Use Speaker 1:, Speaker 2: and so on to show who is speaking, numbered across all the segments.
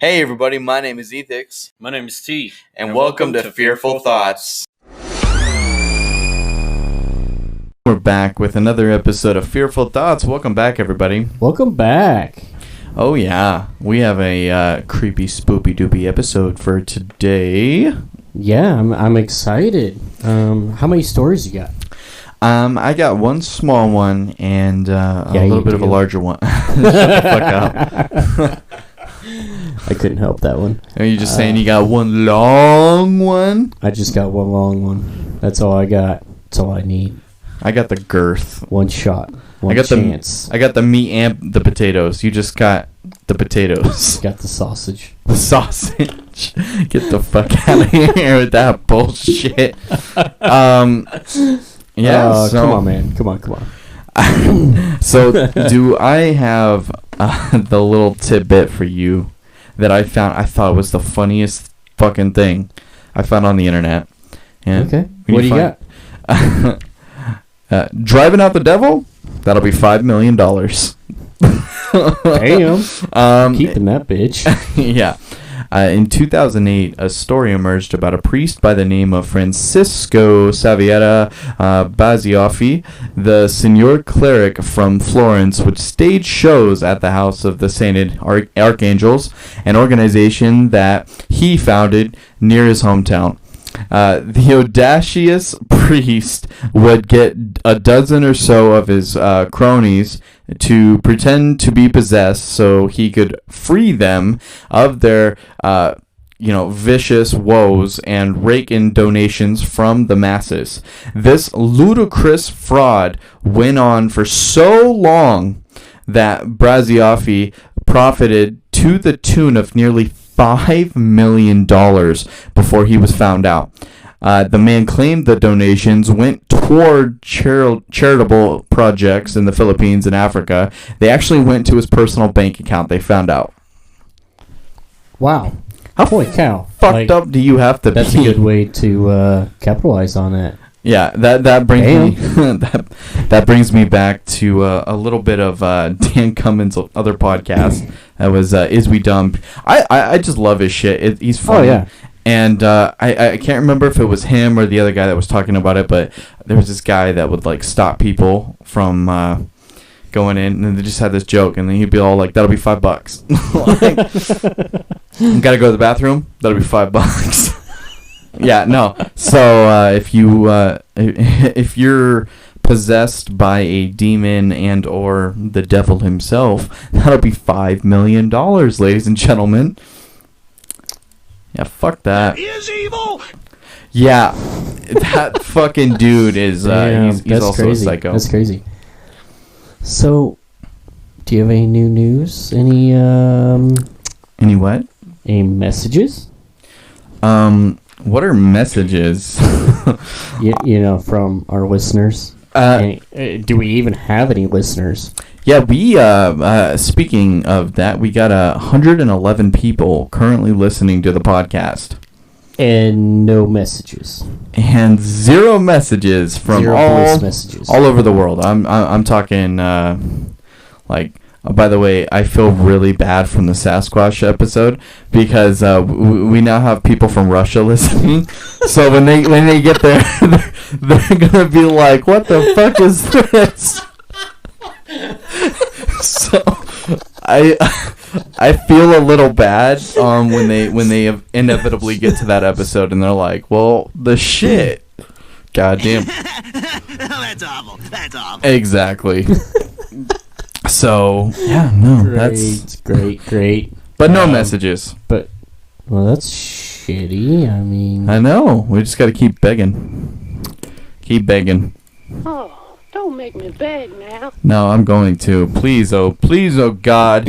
Speaker 1: Hey everybody, my name is Ethix.
Speaker 2: My name is T.
Speaker 1: And welcome to Fearful Thoughts. We're back with another episode of Fearful Thoughts. Welcome back, everybody.
Speaker 3: Welcome back.
Speaker 1: Oh yeah, we have a creepy, spoopy doopy episode for today.
Speaker 3: Yeah, I'm excited. How many stories you got?
Speaker 1: I got one small one and a little bit of a larger one. Shut the fuck up.
Speaker 3: I couldn't help that one.
Speaker 1: Are you just saying you got one long one?
Speaker 3: I just got one long one. That's all I got. That's all I need.
Speaker 1: I got the girth.
Speaker 3: One shot. One chance.
Speaker 1: I got the meat and the potatoes. You just got the potatoes.
Speaker 3: Got the sausage.
Speaker 1: The sausage. Get the fuck out of here with that bullshit. Yeah.
Speaker 3: Come on, man. Come on.
Speaker 1: So, do I have the little tidbit for you that I found? I thought was the funniest fucking thing I found on the internet. And
Speaker 3: okay. What do you got?
Speaker 1: Driving out the devil? That'll be $5 million.
Speaker 3: Damn. Keeping that bitch.
Speaker 1: Yeah. In 2008, a story emerged about a priest by the name of Francisco Xavier Bazioffi, the senior cleric from Florence, would stage shows at the House of the Sainted Archangels, an organization that he founded near his hometown. The audacious priest would get a dozen or so of his cronies to pretend to be possessed so he could free them of their vicious woes and rake in donations from the masses. This ludicrous fraud went on for so long that Bazioffi profited to the tune of nearly $5 million before he was found out. The man claimed the donations went toward charitable projects in the Philippines and Africa. They actually went to his personal bank account, they found out.
Speaker 3: Wow.
Speaker 1: How
Speaker 3: holy cow.
Speaker 1: Fucked up do you have to
Speaker 3: that's
Speaker 1: be?
Speaker 3: That's a good way to capitalize on that.
Speaker 1: Yeah, that brings me that brings me back to a little bit of Dan Cummins' other podcast. That was Is We Dumb? I just love his shit. He's funny.
Speaker 3: Oh yeah.
Speaker 1: And I can't remember if it was him or the other guy that was talking about it, but there was this guy that would like stop people from going in, and they just had this joke, and then he'd be all like, "That'll be $5." Like, gotta go to the bathroom. That'll be $5. Yeah, no. So if you're possessed by a demon and or the devil himself, that'll be $5 million, ladies and gentlemen. Yeah, fuck that.
Speaker 2: He is evil.
Speaker 1: Yeah, that fucking dude is. He's also
Speaker 3: crazy.
Speaker 1: A psycho.
Speaker 3: That's crazy. So, do you have any new news? Any
Speaker 1: what?
Speaker 3: Any messages?
Speaker 1: What are messages?
Speaker 3: From our listeners. Do we even have any listeners?
Speaker 1: Yeah, we, speaking of that, we got 111 people currently listening to the podcast.
Speaker 3: And no messages.
Speaker 1: And 0 messages from
Speaker 3: voice messages.
Speaker 1: All over the world. I'm talking, by the way, I feel really bad from the Sasquatch episode because we now have people from Russia listening. So when they get there, they're gonna be like, "What the fuck is this?" So I feel a little bad when they inevitably get to that episode and they're like, "Well, the shit." Goddamn.
Speaker 2: That's awful. That's awful.
Speaker 1: Exactly. So yeah, no, that's
Speaker 3: great.
Speaker 1: But no messages.
Speaker 3: But that's shitty. I mean,
Speaker 1: I know. We just got to keep begging. Keep begging.
Speaker 4: Oh, don't make me beg now.
Speaker 1: No, I'm going to. Please, oh God,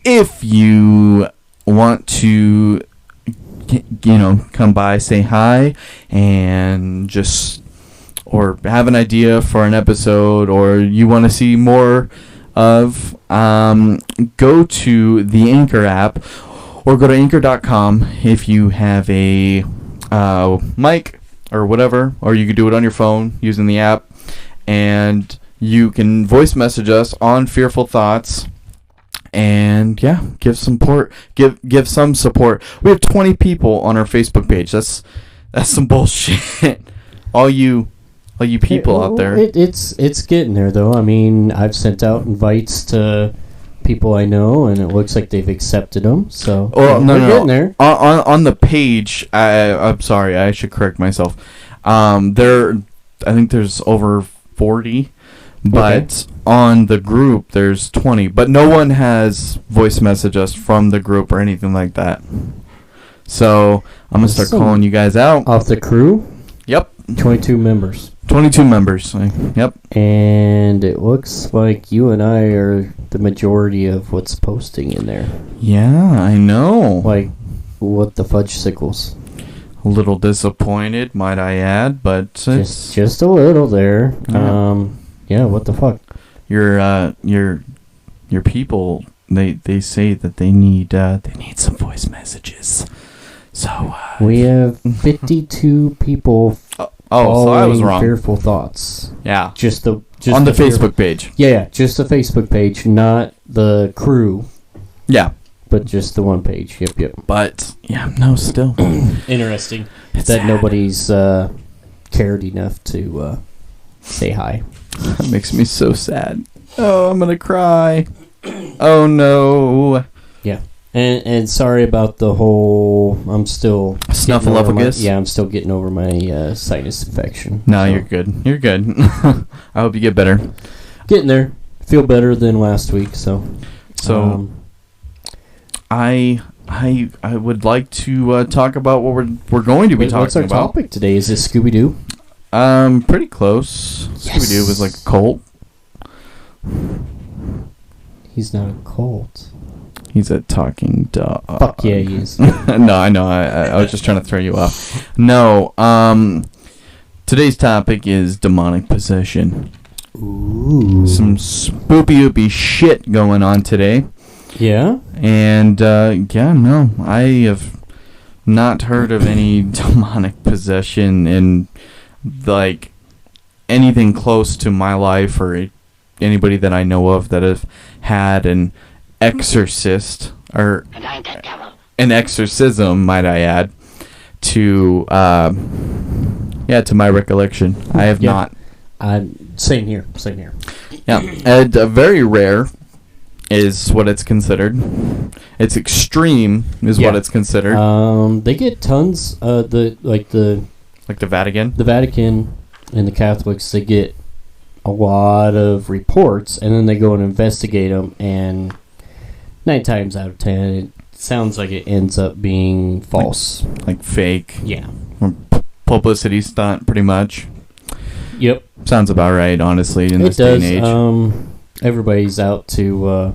Speaker 1: if you want to, come by, say hi, and just, or have an idea for an episode, or you want to see more of, go to the Anchor app or go to anchor.com if you have a mic or whatever, or you can do it on your phone using the app, and you can voice message us on Fearful Thoughts, And yeah, give support. Give some support. We have 20 people on our Facebook page. That's some bullshit. All you people out there.
Speaker 3: It's getting there though. I mean, I've sent out invites to people I know, and it looks like they've accepted them. So
Speaker 1: Well,
Speaker 3: we're getting there.
Speaker 1: On the page, I'm sorry, I should correct myself. I think there's over 40, but on the group there's 20. But no one has voice messaged us from the group or anything like that. So I'm gonna start calling you guys out.
Speaker 3: Off the crew,
Speaker 1: Yep,
Speaker 3: 22 members.
Speaker 1: 22 members. Yep.
Speaker 3: And it looks like you and I are the majority of what's posting in there.
Speaker 1: Yeah, I know.
Speaker 3: Like, what the fudge sickles?
Speaker 1: A little disappointed, might I add, but it's
Speaker 3: Just a little there.
Speaker 1: Yeah.
Speaker 3: Yeah, what the fuck?
Speaker 1: your people. They say that they need some voice messages. So
Speaker 3: We have 52 people
Speaker 1: so I was
Speaker 3: following
Speaker 1: wrong.
Speaker 3: Fearful Thoughts.
Speaker 1: Yeah,
Speaker 3: Just
Speaker 1: on the
Speaker 3: Fearful-
Speaker 1: Facebook page.
Speaker 3: Yeah, just the Facebook page, not the crew,
Speaker 1: Yeah,
Speaker 3: but just the one page. Yep.
Speaker 1: but yeah, no, still.
Speaker 3: Interesting
Speaker 1: It's
Speaker 3: that
Speaker 1: sad.
Speaker 3: nobody's cared enough to say hi.
Speaker 1: That makes me so sad. Oh, I'm gonna cry. Oh no.
Speaker 3: Yeah. And sorry about the whole. I'm still
Speaker 1: Snuffleupagus?
Speaker 3: I'm still getting over my sinus infection.
Speaker 1: No,
Speaker 3: So,
Speaker 1: you're good. You're good. I hope you get better.
Speaker 3: getting there. Feel better than last week. So
Speaker 1: I would like to talk about what we're going to be talking
Speaker 3: what's our
Speaker 1: about.
Speaker 3: topic today? Is it Scooby Doo?
Speaker 1: Pretty close.
Speaker 3: Yes.
Speaker 1: Scooby-Doo was like a cult.
Speaker 3: He's not a cult.
Speaker 1: He's a talking dog.
Speaker 3: Fuck yeah, he is.
Speaker 1: No, I know. I was just trying to throw you off. No. Today's topic is demonic possession.
Speaker 3: Ooh.
Speaker 1: Some spoopy shit going on today.
Speaker 3: Yeah.
Speaker 1: And I have not heard of any demonic possession in like anything close to my life or anybody that I know of that have had an exorcist or an exorcism, might I add, to my recollection. I have not.
Speaker 3: Same here.
Speaker 1: Yeah, and very rare is what it's considered. It's extreme is what it's considered.
Speaker 3: They get tons.
Speaker 1: Like the Vatican.
Speaker 3: The Vatican and the Catholics, they get a lot of reports, and then they go and investigate them, and 9 times out of 10, it sounds like it ends up being false.
Speaker 1: Like fake.
Speaker 3: Yeah.
Speaker 1: Publicity stunt, pretty much.
Speaker 3: Yep.
Speaker 1: Sounds about right, honestly, in
Speaker 3: It
Speaker 1: this day
Speaker 3: does.
Speaker 1: and age.
Speaker 3: Everybody's out to,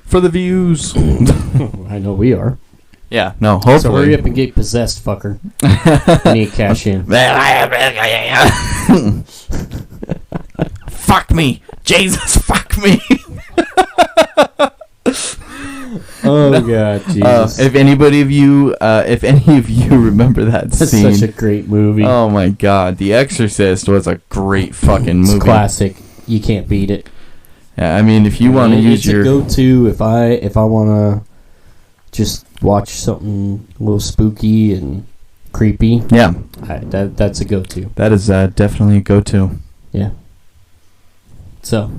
Speaker 1: For the views.
Speaker 3: I know we are.
Speaker 1: Yeah, no, hopefully.
Speaker 3: So hurry up and get possessed, fucker. I need cash in.
Speaker 1: Fuck me. Jesus, fuck me.
Speaker 3: Oh, God, Jesus.
Speaker 1: If any of you remember that
Speaker 3: That's
Speaker 1: scene.
Speaker 3: such a great movie.
Speaker 1: Oh my God, The Exorcist was a great fucking movie.
Speaker 3: It's classic. You can't beat it.
Speaker 1: Yeah, I mean, if you want to use
Speaker 3: it's
Speaker 1: your
Speaker 3: a go-to if I want to just watch something a little spooky and creepy.
Speaker 1: yeah,
Speaker 3: That's a go-to.
Speaker 1: that is definitely a go-to.
Speaker 3: Yeah. So,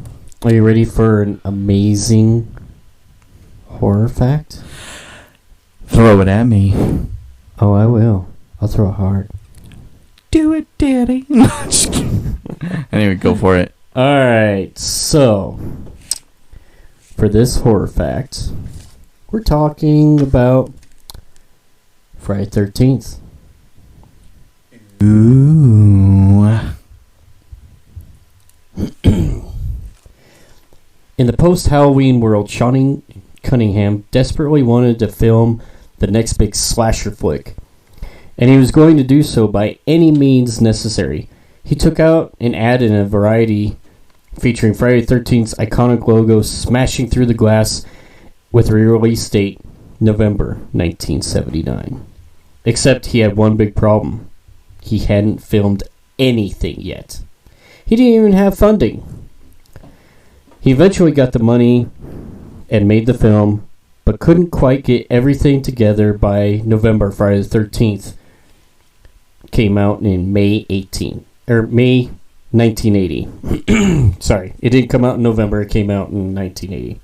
Speaker 3: are you ready for an amazing horror fact?
Speaker 1: Throw it at me.
Speaker 3: Oh, I will. I'll throw it hard.
Speaker 1: Do it, daddy. Just kidding. Anyway, go for it.
Speaker 3: Alright, so for this horror fact, we're talking about Friday 13th.
Speaker 1: Ooh.
Speaker 3: In the post-Halloween world, Sean Cunningham desperately wanted to film the next big slasher flick, and he was going to do so by any means necessary. He took out and added a variety featuring Friday the 13th's iconic logo smashing through the glass with a release date November 1979. Except he had one big problem. He hadn't filmed anything yet. He didn't even have funding. He eventually got the money and made the film, but couldn't quite get everything together by November. Friday the 13th came out in May 1980. Sorry, it didn't come out in November. It came out in 1980.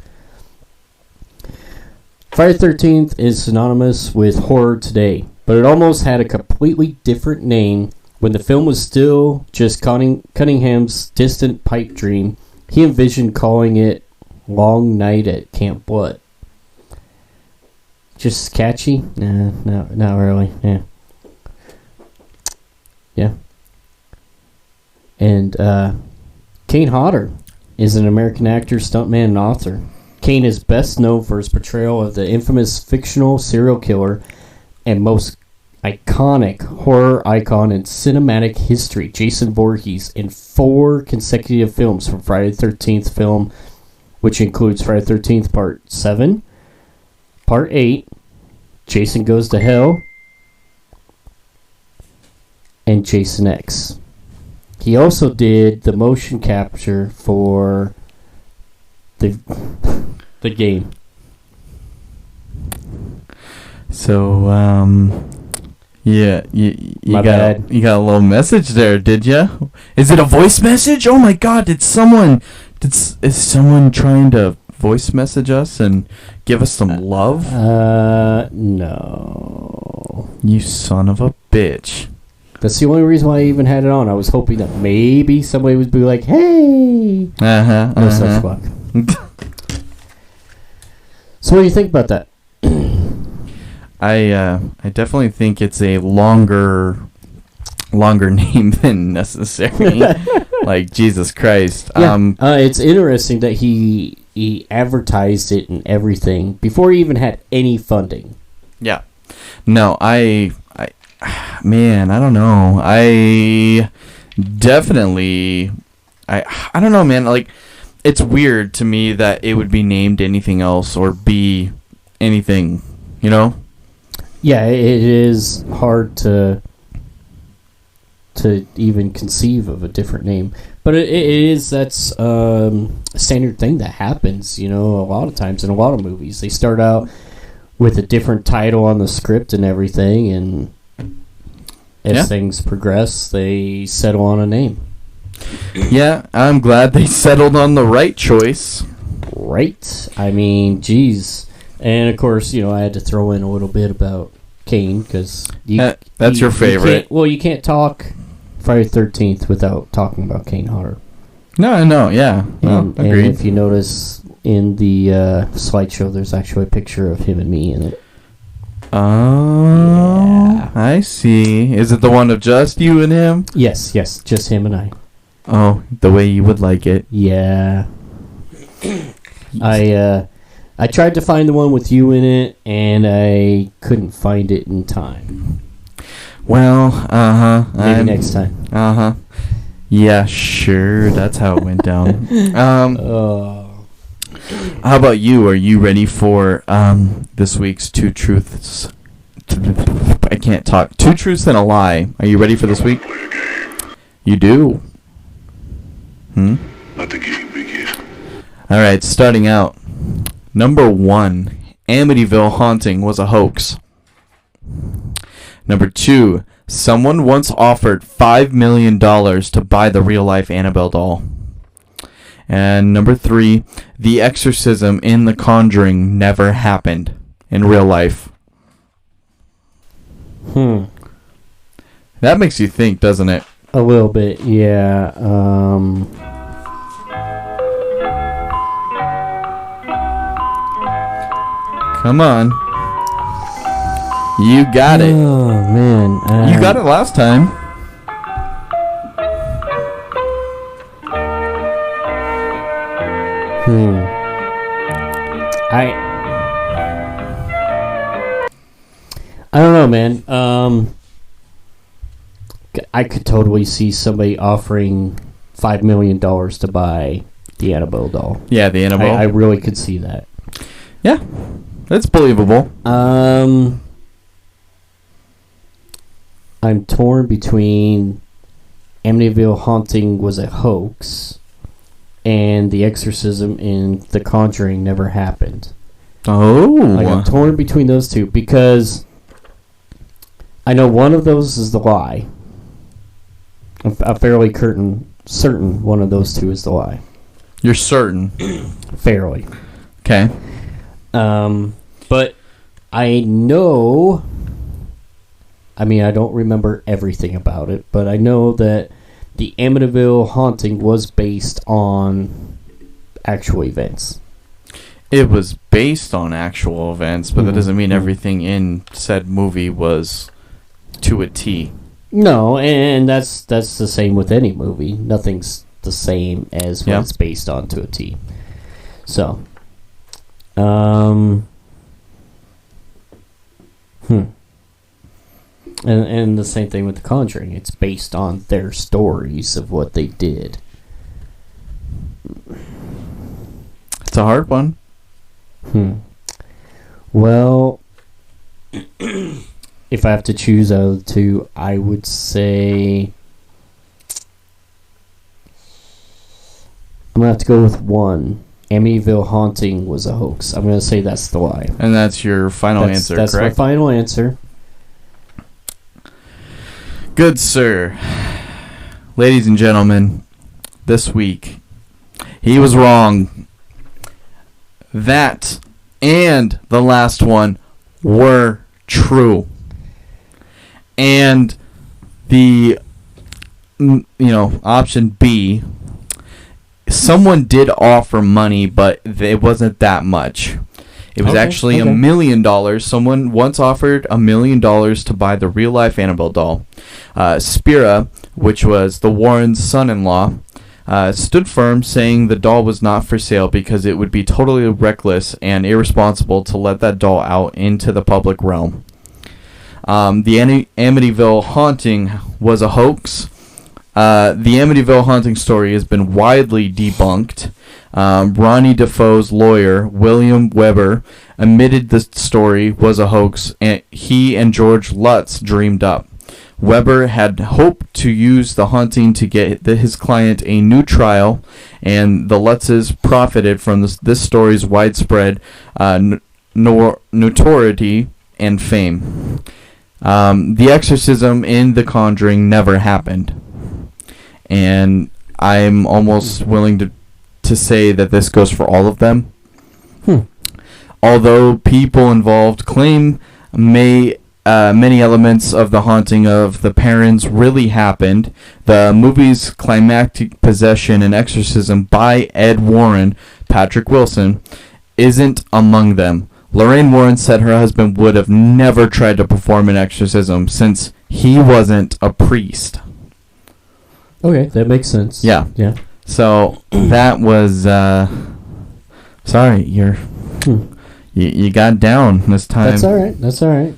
Speaker 3: Friday the 13th is synonymous with horror today, but it almost had a completely different name when the film was still just Cunningham's distant pipe dream. He envisioned calling it Long Night at Camp Blood. Just catchy? Nah, no, not really. Yeah. Yeah. And Kane Hodder is an American actor, stuntman, and author. Kane is best known for his portrayal of the infamous fictional serial killer and most iconic horror icon in cinematic history, Jason Voorhees, in 4 consecutive films from Friday the 13th film, which includes Friday the 13th Part 7, Part 8, Jason Goes to Hell, and Jason X. He also did the motion capture for the game.
Speaker 1: So, yeah, you
Speaker 3: My
Speaker 1: got
Speaker 3: bad.
Speaker 1: you got a little message there, did you? Is it a voice message? Oh my God! Is someone trying to voice message us and give us some love?
Speaker 3: No.
Speaker 1: You son of a bitch!
Speaker 3: That's the only reason why I even had it on. I was hoping that maybe somebody would be like, "Hey." No such luck. So what do you think about that?
Speaker 1: I definitely think it's a longer name than necessary. Like Jesus Christ.
Speaker 3: Yeah. It's interesting that he advertised it and everything before he even had any funding.
Speaker 1: Yeah. No, man, I don't know. I definitely I don't know, man. Like, it's weird to me that it would be named anything else or be anything, you know?
Speaker 3: Yeah, it is hard to even conceive of a different name, but that's a standard thing that happens. You know, a lot of times in a lot of movies, they start out with a different title on the script and everything, and as things progress, they settle on a name.
Speaker 1: Yeah, I'm glad they settled on the right choice.
Speaker 3: Right? I mean, geez. And of course, you know, I had to throw in a little bit about Kane because
Speaker 1: that's your favorite.
Speaker 3: You can't talk Friday the 13th without talking about Kane Hodder.
Speaker 1: No, yeah.
Speaker 3: And
Speaker 1: Agreed.
Speaker 3: if you notice in the slideshow, there's actually a picture of him and me in it.
Speaker 1: Oh,
Speaker 3: Yeah.
Speaker 1: I see. Is it the one of just you and him?
Speaker 3: Yes, just him and I.
Speaker 1: Oh, the way you would like it.
Speaker 3: Yeah. I tried to find the one with you in it, and I couldn't find it in time.
Speaker 1: Well,
Speaker 3: Maybe next time.
Speaker 1: Yeah, sure. That's how it went down. How about you? Are you ready for this week's Two Truths? I can't talk. Two Truths and a Lie. Are you ready for this week? You do.
Speaker 5: Let the game begin.
Speaker 1: All right, starting out. Number 1, Amityville Haunting was a hoax. Number 2, someone once offered $5 million to buy the real-life Annabelle doll. And number 3, the exorcism in The Conjuring never happened in real life. That makes you think, doesn't it?
Speaker 3: A little bit, yeah.
Speaker 1: Come on. You got it.
Speaker 3: Oh, man.
Speaker 1: You got it last time.
Speaker 3: I don't know, man. I could totally see somebody offering $5 million to buy the Annabelle doll.
Speaker 1: Yeah, the Annabelle.
Speaker 3: I really could see that.
Speaker 1: Yeah, that's believable.
Speaker 3: I'm torn between Amityville Haunting was a hoax and the exorcism in The Conjuring never happened.
Speaker 1: Oh.
Speaker 3: I got torn between those two because I know one of those is the lie. I'm fairly certain one of those two is the lie.
Speaker 1: You're certain.
Speaker 3: Fairly.
Speaker 1: Okay.
Speaker 3: But I know... I mean, I don't remember everything about it, but I know that the Amityville haunting was based on actual events.
Speaker 1: It was based on actual events, but that doesn't mean everything in said movie was to a T.
Speaker 3: No, and that's the same with any movie. Nothing's the same as what it's based on to a T. So, And the same thing with The Conjuring. It's based on their stories of what they did.
Speaker 1: It's a hard one.
Speaker 3: Well, if I have to choose out of the two, I would say I'm going to have to go with one. Amityville Haunting was a hoax. I'm going to say that's the lie.
Speaker 1: And that's your final answer,
Speaker 3: that's
Speaker 1: correct?
Speaker 3: That's my final answer.
Speaker 1: Good sir. Ladies and gentlemen, this week, he was wrong. That and the last one were true. And the, option B, someone did offer money, but it wasn't that much. It was actually $1 million. Someone once offered $1 million to buy the real-life Annabelle doll. Spira, which was the Warrens' son-in-law, stood firm, saying the doll was not for sale because it would be totally reckless and irresponsible to let that doll out into the public realm. The Amityville haunting was a hoax. The Amityville haunting story has been widely debunked. Ronnie Defoe's lawyer, William Weber, admitted the story was a hoax, and he and George Lutz dreamed up. Weber had hoped to use the haunting to get his client a new trial, and the Lutzes profited from this story's widespread notoriety and fame. The exorcism in The Conjuring never happened, and I'm almost willing to say that this goes for all of them. Although people involved claim many elements of the haunting of the parents really happened, the movie's climactic possession and exorcism by Ed Warren, Patrick Wilson, isn't among them. Lorraine Warren said her husband would have never tried to perform an exorcism since he wasn't a priest.
Speaker 3: Okay, that makes sense.
Speaker 1: Yeah. So that was sorry, you got down this time.
Speaker 3: That's all right.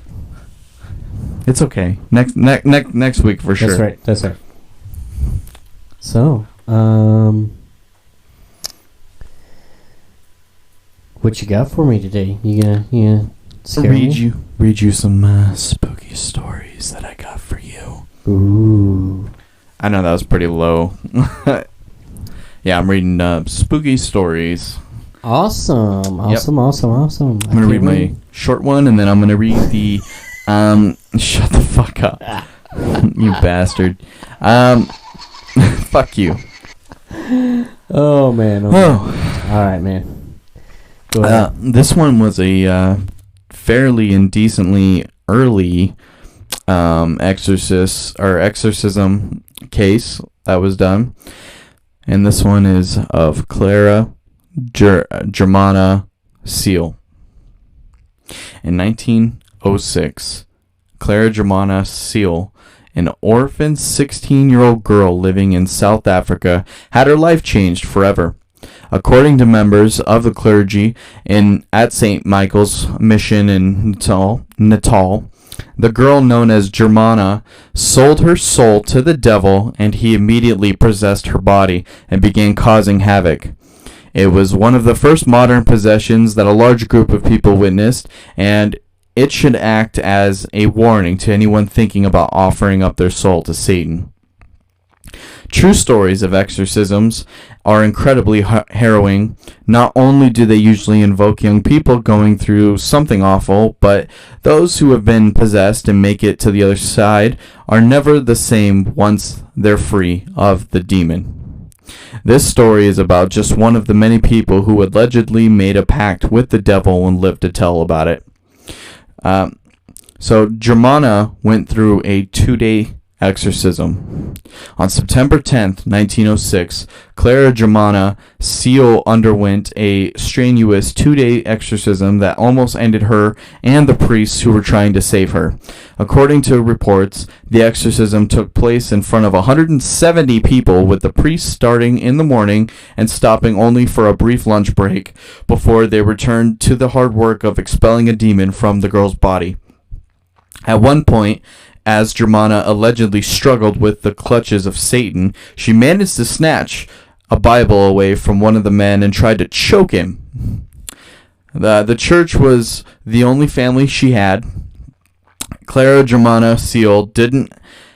Speaker 1: It's okay. Next week for sure.
Speaker 3: That's right. So, what you got for me today? You gonna scare me?
Speaker 1: Read you some spooky stories that I got for you.
Speaker 3: Ooh.
Speaker 1: I know that was pretty low. Yeah, I'm reading spooky stories.
Speaker 3: Awesome. I'm
Speaker 1: going to read my short one, and then I'm going to read the... shut the fuck up. You bastard. Fuck you.
Speaker 3: Oh, man. All right, man. Go ahead.
Speaker 1: This one was a fairly indecently early exorcism case that was done. And this one is of Clara Germana Seal. In 1906, Clara Germana Seal, an orphan 16-year-old girl living in South Africa, had her life changed forever. According to members of the clergy at St. Michael's Mission in Natal, the girl known as Germana sold her soul to the devil, and he immediately possessed her body and began causing havoc. It was one of the first modern possessions that a large group of people witnessed, and it should act as a warning to anyone thinking about offering up their soul to Satan. True stories of exorcisms are incredibly harrowing. Not only do they usually invoke young people going through something awful, but those who have been possessed and make it to the other side are never the same once they're free of the demon. This story is about just one of the many people who allegedly made a pact with the devil and lived to tell about it. So Germana went through a 2-day exorcism. On September 10th, 1906, Clara Germana Seal underwent a strenuous 2-day exorcism that almost ended her and the priests who were trying to save her. According to reports, the exorcism took place in front of 170 people, with the priests starting in the morning and stopping only for a brief lunch break before they returned to the hard work of expelling a demon from the girl's body. At one point, as Germana allegedly struggled with the clutches of Satan, she managed to snatch a Bible away from one of the men and tried to choke him. The church was the only family she had. Clara Germana Seal didn't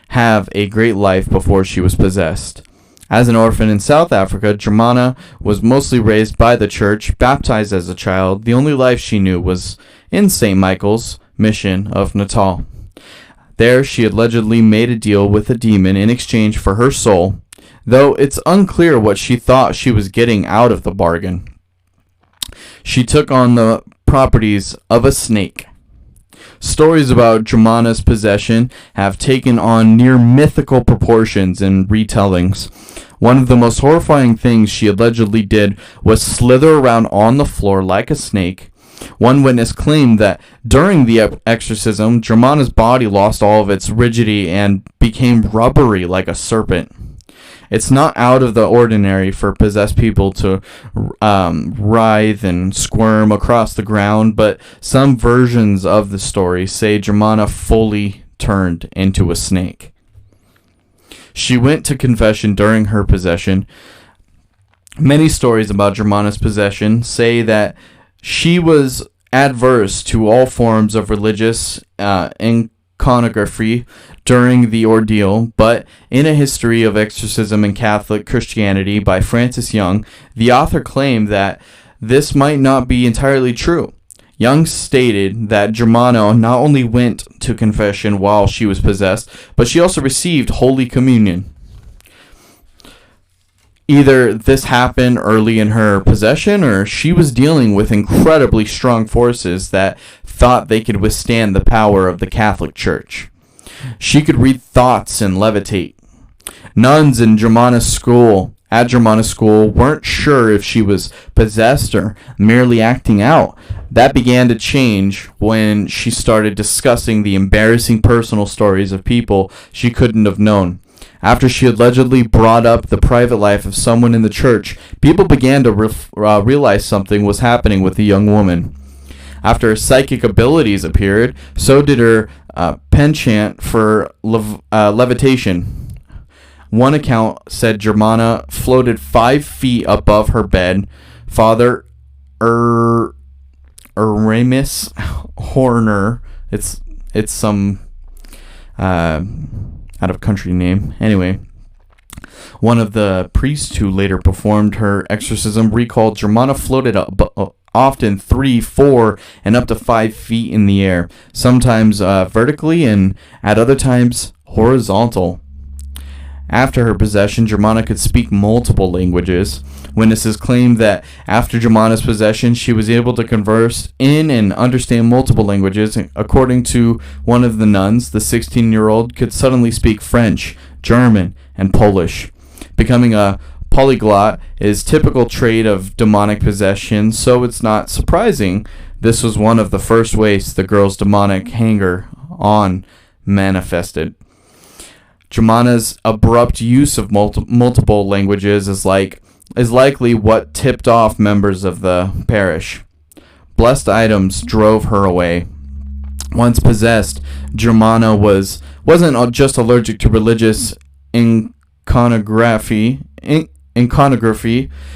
Speaker 1: have a great life before she was possessed. As an orphan in South Africa, Germana was mostly raised by the church, baptized as a child. The only life she knew was in St. Michael's Mission of Natal. There, she allegedly made a deal with a demon in exchange for her soul, though it's unclear what she thought she was getting out of the bargain. She took on the properties of a snake. Stories about Germana's possession have taken on near mythical proportions in retellings. One of the most horrifying things she allegedly did was slither around on the floor like a snake. One witness claimed that during the exorcism, Germana's body lost all of its rigidity and became rubbery like a serpent. It's not out of the ordinary for possessed people to writhe and squirm across the ground, but some versions of the story say Germana fully turned into a snake. She went to confession during her possession. Many stories about Germana's possession say that she was adverse to all forms of religious iconography during the ordeal, but in A History of Exorcism and Catholic Christianity by Francis Young, the author claimed that this might not be entirely true. Young stated that Germana not only went to confession while she was possessed, but she also received Holy Communion. Either this happened early in her possession, or she was dealing with incredibly strong forces that thought they could withstand the power of the Catholic Church. She could read thoughts and levitate. Nuns in Germana's school weren't sure if she was possessed or merely acting out. That began to change when she started discussing the embarrassing personal stories of people she couldn't have known. After she allegedly brought up the private life of someone in the church, people began to realize something was happening with the young woman. After her psychic abilities appeared, so did her penchant for levitation. One account said Germana floated 5 feet above her bed. Father Aramis Horner, it's some out of country name. Anyway, one of the priests who later performed her exorcism recalled Germana floated up, often 3, 4, and up to 5 feet in the air, sometimes vertically and at other times horizontal. After her possession, Germana could speak multiple languages. Witnesses claimed that after Germana's possession, she was able to converse in and understand multiple languages. According to one of the nuns, the 16-year-old could suddenly speak French, German, and Polish. Becoming a polyglot is typical trait of demonic possession, so it's not surprising this was one of the first ways the girl's demonic hanger-on manifested. Germana's abrupt use of multiple languages is likely what tipped off members of the parish. Blessed items drove her away. Once possessed, Germana wasn't just allergic to religious iconography.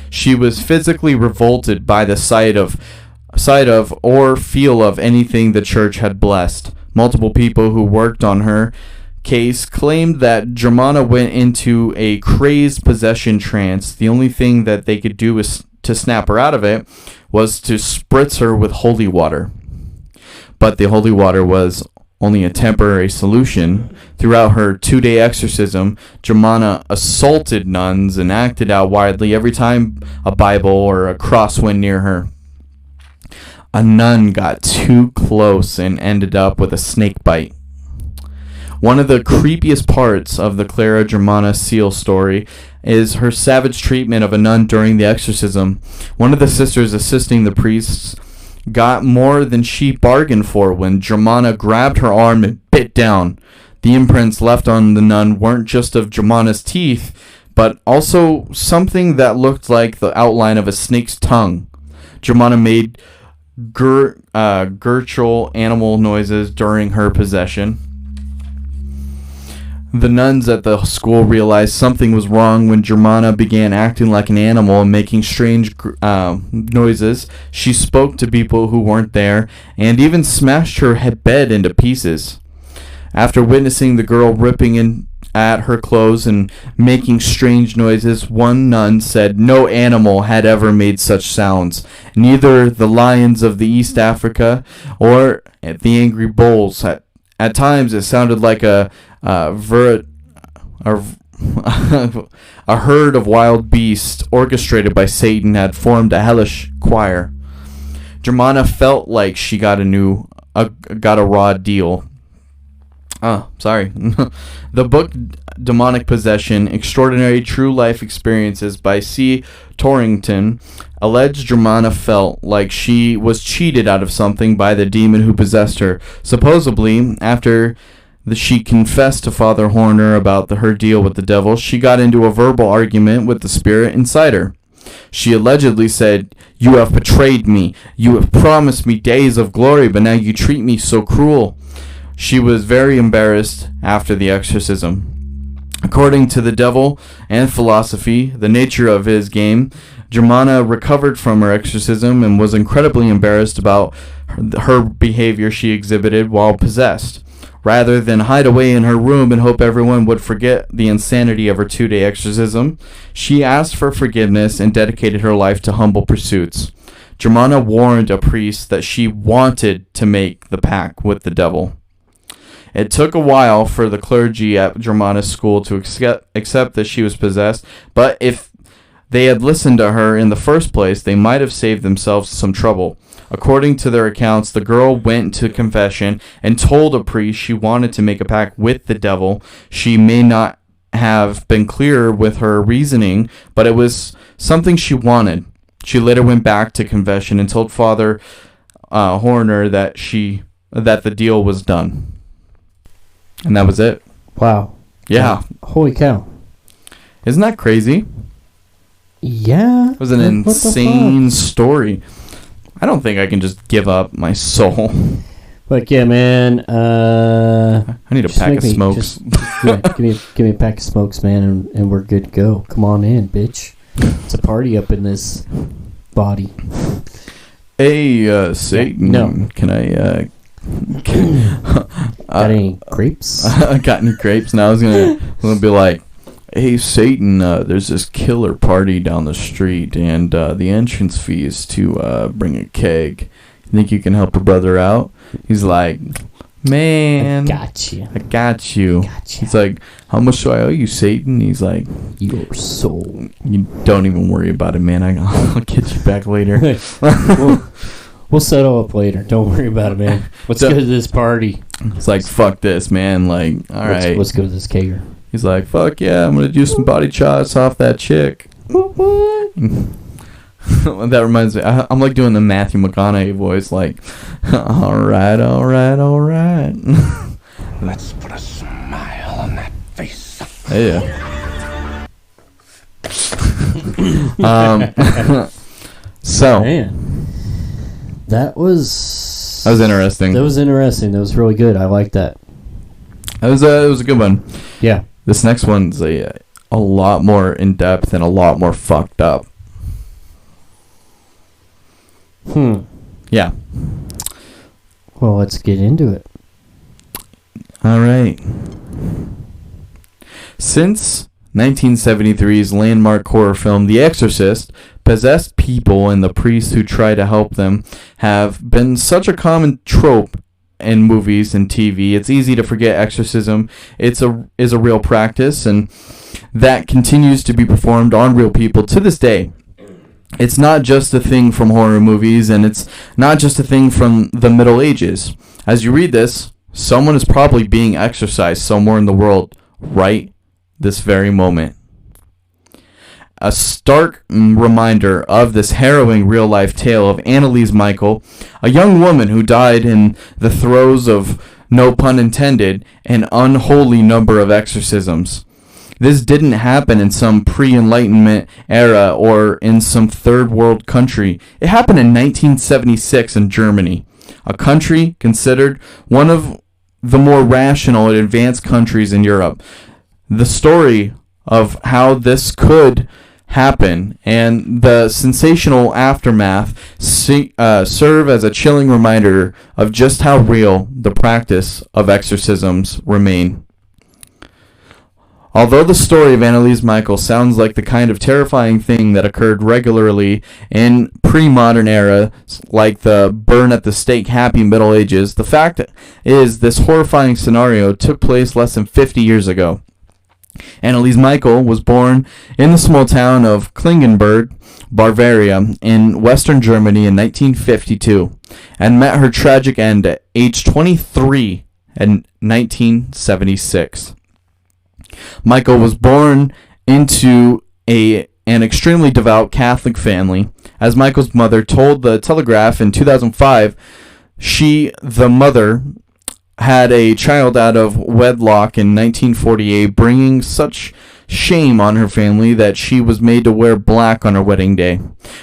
Speaker 1: She was physically revolted by the sight of or feel of anything the church had blessed. Multiple people who worked on her case claimed that Germana went into a crazed possession trance. The only thing that they could do to snap her out of it was to spritz her with holy water. But the holy water was only a temporary solution. Throughout her 2-day exorcism, Germana assaulted nuns and acted out wildly every time a Bible or a cross went near her. A nun got too close and ended up with a snake bite. One of the creepiest parts of the Clara Germana Seal story is her savage treatment of a nun during the exorcism. One of the sisters assisting the priests got more than she bargained for when Germana grabbed her arm and bit down. The imprints left on the nun weren't just of Germana's teeth, but also something that looked like the outline of a snake's tongue. Germana made gurgle animal noises during her possession. The nuns at the school realized something was wrong when Germana began acting like an animal and making strange noises. She spoke to people who weren't there and even smashed her bed into pieces. After witnessing the girl ripping at her clothes and making strange noises, one nun said no animal had ever made such sounds. Neither the lions of the East Africa or the angry bulls. At times it sounded like a herd of wild beasts orchestrated by Satan had formed a hellish choir. Germana felt like she got a raw deal. The book Demonic Possession, Extraordinary True Life Experiences by C. Torrington alleged Germana felt like she was cheated out of something by the demon who possessed her. Supposedly, after she confessed to Father Horner about her deal with the devil, she got into a verbal argument with the spirit inside her. She allegedly said, "You have betrayed me. You have promised me days of glory, but now you treat me so cruel." She was very embarrassed after the exorcism. According to the devil and philosophy, the nature of his game, Germana recovered from her exorcism and was incredibly embarrassed about her behavior she exhibited while possessed. Rather than hide away in her room and hope everyone would forget the insanity of her 2-day exorcism, she asked for forgiveness and dedicated her life to humble pursuits. Germana warned a priest that she wanted to make the pact with the devil. It took a while for the clergy at Germana's school to accept that she was possessed, but if they had listened to her in the first place, they might have saved themselves some trouble. According to their accounts, the girl went to confession and told a priest she wanted to make a pact with the devil. She may not have been clear with her reasoning, but it was something she wanted. She later went back to confession and told Father Horner that the deal was done. And that was it.
Speaker 3: Wow.
Speaker 1: Yeah.
Speaker 3: Holy cow.
Speaker 1: Isn't that crazy?
Speaker 3: Yeah.
Speaker 1: It was an insane story. I don't think I can just give up my soul.
Speaker 3: But yeah, man.
Speaker 1: I need a pack of smokes.
Speaker 3: Give me a pack of smokes, man, and we're good to go. Come on in, bitch. It's a party up in this body.
Speaker 1: Hey, Satan.
Speaker 3: No.
Speaker 1: Can I...
Speaker 3: Got any grapes?
Speaker 1: Got any grapes? Now I was gonna be like, "Hey Satan, there's this killer party down the street, and the entrance fee is to bring a keg. You think you can help a brother out?" He's like, "Man,
Speaker 3: I got you.
Speaker 1: Gotcha. He's like, "How much do I owe you, Satan?" He's like,
Speaker 3: "Your soul."
Speaker 1: You don't even worry about it, man. I'll get you back later.
Speaker 3: We'll settle up later. Don't worry about it, man. Let's go to this party.
Speaker 1: It's like, fuck this, man. Like, all right.
Speaker 3: Let's go to this kegger.
Speaker 1: He's like, fuck yeah, I'm going to do some body shots off that chick.
Speaker 3: What?
Speaker 1: That reminds me. I'm like doing the Matthew McConaughey voice. Like, all right.
Speaker 2: Let's put a smile on that face.
Speaker 1: Yeah. So.
Speaker 3: Man. That was
Speaker 1: interesting.
Speaker 3: That was interesting. That was really good. I like that.
Speaker 1: It was a good one.
Speaker 3: Yeah.
Speaker 1: This next one's a lot more in depth and a lot more fucked up. Yeah.
Speaker 3: Well, let's get into it.
Speaker 1: All right. Since 1973's landmark horror film The Exorcist, possessed people and the priests who try to help them have been such a common trope in movies and TV. It's easy to forget exorcism is a real practice, and that continues to be performed on real people to this day. It's not just a thing from horror movies, and it's not just a thing from the Middle Ages. As you read this, someone is probably being exorcised somewhere in the world right this very moment. A stark reminder of this harrowing real-life tale of Anneliese Michael, a young woman who died in the throes of, no pun intended, an unholy number of exorcisms. This didn't happen in some pre-Enlightenment era or in some third world country. It happened in 1976 in Germany, a country considered one of the more rational and advanced countries in Europe. The story of how this could happen and the sensational aftermath serve as a chilling reminder of just how real the practice of exorcisms remain. Although the story of Anneliese Michael sounds like the kind of terrifying thing that occurred regularly in pre-modern era, like the burn at the stake happy Middle Ages, the fact is this horrifying scenario took place less than 50 years ago. Anneliese Michael was born in the small town of Klingenberg, Bavaria, in western Germany in 1952, and met her tragic end at age 23 in 1976. Michael was born into an extremely devout Catholic family. As Michael's mother told the Telegraph in 2005, the mother, had a child out of wedlock in 1948, bringing such shame on her family that she was made to wear black on her wedding day.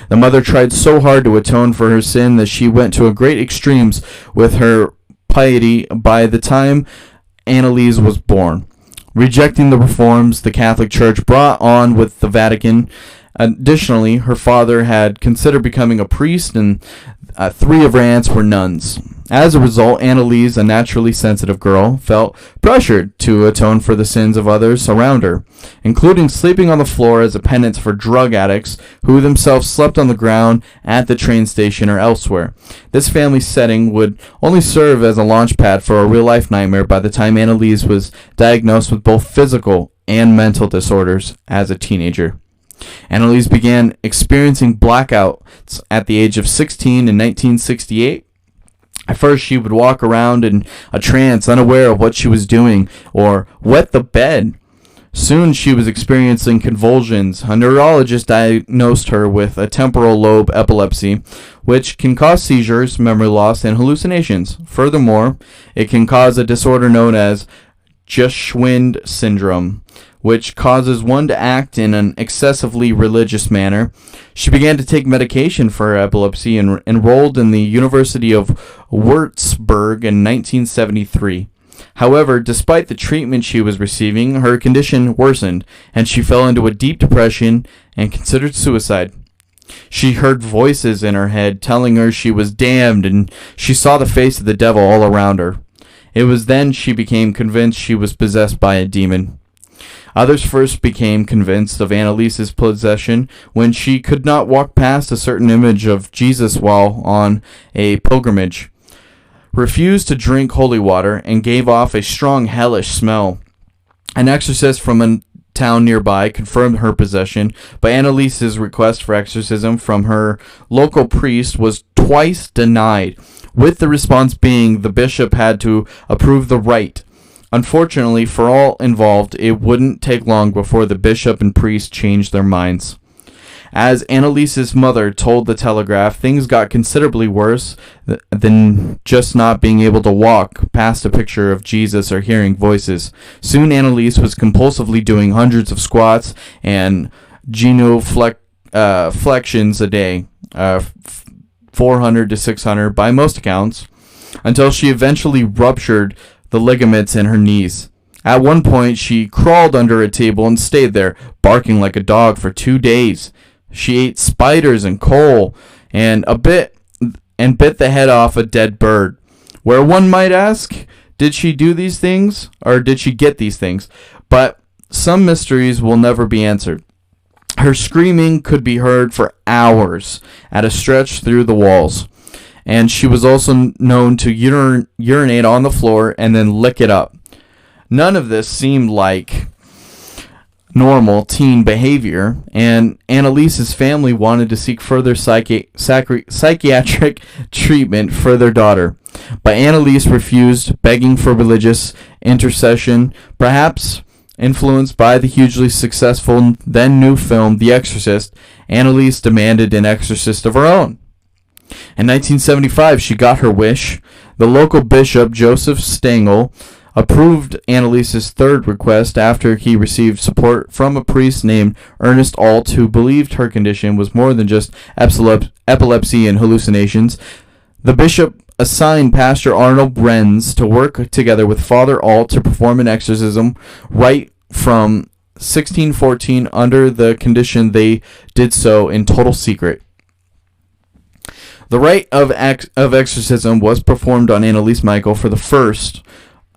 Speaker 1: The mother tried so hard to atone for her sin that she went to a great extremes with her piety by the time Anneliese was born, rejecting the reforms the Catholic Church brought on with the Vatican. Additionally, her father had considered becoming a priest, and 3 of her aunts were nuns. As a result, Anneliese, a naturally sensitive girl, felt pressured to atone for the sins of others around her, including sleeping on the floor as a penance for drug addicts who themselves slept on the ground at the train station or elsewhere. This family setting would only serve as a launch pad for a real-life nightmare by the time Anneliese was diagnosed with both physical and mental disorders as a teenager. Anneliese began experiencing blackouts at the age of 16 in 1968. At first, she would walk around in a trance, unaware of what she was doing, or wet the bed. Soon, she was experiencing convulsions. A neurologist diagnosed her with a temporal lobe epilepsy, which can cause seizures, memory loss, and hallucinations. Furthermore, it can cause a disorder known as Geschwind syndrome, which causes one to act in an excessively religious manner. She began to take medication for her epilepsy and enrolled in the University of Würzburg in 1973. However, despite the treatment she was receiving, her condition worsened, and she fell into a deep depression and considered suicide. She heard voices in her head telling her she was damned, and she saw the face of the devil all around her. It was then she became convinced she was possessed by a demon. Others first became convinced of Anneliese's possession when she could not walk past a certain image of Jesus while on a pilgrimage, refused to drink holy water, and gave off a strong hellish smell. An exorcist from a town nearby confirmed her possession, but Anneliese's request for exorcism from her local priest was twice denied, with the response being the bishop had to approve the rite. Unfortunately for all involved, it wouldn't take long before the bishop and priest changed their minds. As Anneliese's mother told the Telegraph, things got considerably worse than just not being able to walk past a picture of Jesus or hearing voices. Soon Anneliese was compulsively doing hundreds of squats and genuflections a day, 400 to 600 by most accounts, until she eventually ruptured the ligaments in her knees. At one point, she crawled under a table and stayed there, barking like a dog for 2 days. She ate spiders and coal and bit the head off a dead bird. Where one might ask, did she do these things or did she get these things? But some mysteries will never be answered. Her screaming could be heard for hours at a stretch through the walls. And she was also known to urinate on the floor and then lick it up. None of this seemed like normal teen behavior, and Annelise's family wanted to seek further psychiatric treatment for their daughter. But Annelise refused, begging for religious intercession, perhaps influenced by the hugely successful then new film The Exorcist. Annelise demanded an exorcist of her own. In 1975, she got her wish. The local bishop, Joseph Stengel, approved Annelise's third request after he received support from a priest named Ernest Alt, who believed her condition was more than just epilepsy and hallucinations. The bishop assigned Pastor Arnold Brenz to work together with Father Alt to perform an exorcism right from 1614 under the condition they did so in total secret. The rite of exorcism was performed on Annelise Michael for the first,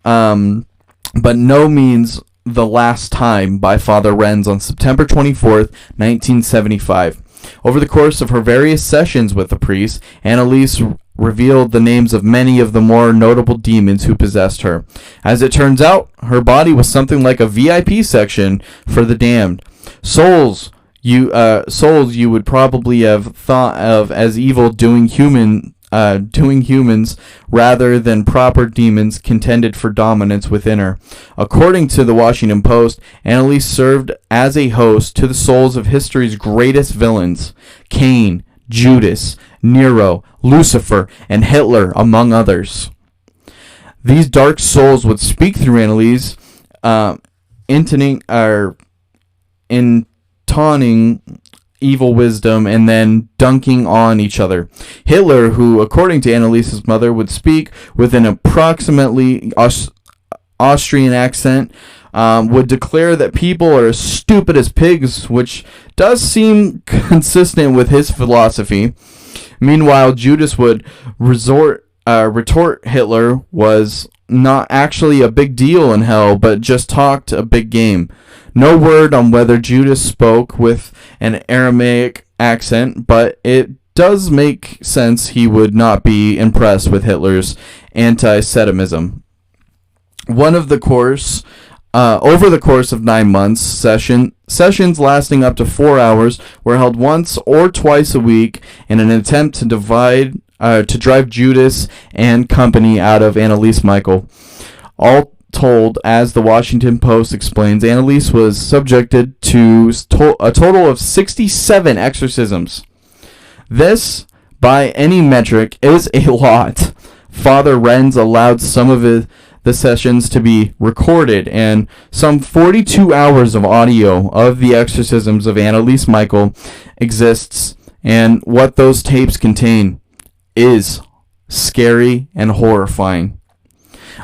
Speaker 1: but no means the last time, by Father Renz on September 24th, 1975. Over the course of her various sessions with the priest, Annelise revealed the names of many of the more notable demons who possessed her. As it turns out, her body was something like a VIP section for the damned. Souls you would probably have thought of as evil doing humans rather than proper demons contended for dominance within her. According to the Washington Post, Annelise served as a host to the souls of history's greatest villains: Cain, Judas, Nero, Lucifer, and Hitler, among others. These dark souls would speak through Annelise, taunting evil wisdom and then dunking on each other. Hitler, who, according to Annelise's mother, would speak with an approximately Austrian accent, would declare that people are as stupid as pigs, which does seem consistent with his philosophy. Meanwhile, Judas would retort Hitler was not actually a big deal in hell, but just talked a big game. No word on whether Judas spoke with an Aramaic accent, but it does make sense he would not be impressed with Hitler's anti-Semitism. Over the course of 9 months, sessions lasting up to 4 hours were held once or twice a week in an attempt to drive Judas and company out of Annelise Michael. All told, as the Washington Post explains, Annelise was subjected to a total of 67 exorcisms. This, by any metric, is a lot. Father Renz allowed some of the sessions to be recorded, and some 42 hours of audio of the exorcisms of Annelise Michael exists, and what those tapes contain is scary and horrifying.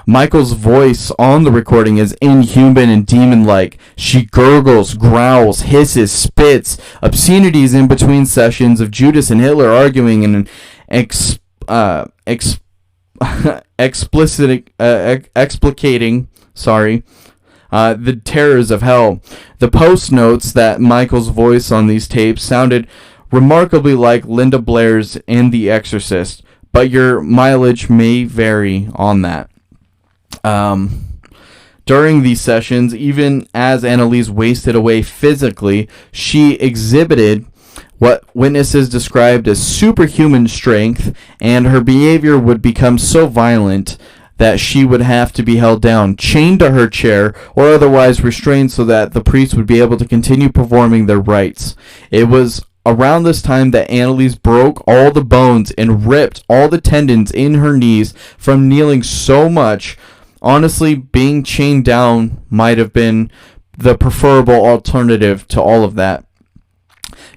Speaker 1: Michael's voice on the recording is inhuman and demon-like. She gurgles, growls, hisses, spits, obscenities in between sessions of Judas and Hitler arguing and explicating the terrors of hell. The Post notes that Michael's voice on these tapes sounded remarkably like Linda Blair's in The Exorcist, but your mileage may vary on that. During these sessions, even as Annelise wasted away physically, she exhibited what witnesses described as superhuman strength, and her behavior would become so violent that she would have to be held down, chained to her chair, or otherwise restrained so that the priest would be able to continue performing their rites. It was around this time that Annelise broke all the bones and ripped all the tendons in her knees from kneeling so much. Honestly, being chained down might have been the preferable alternative to all of that.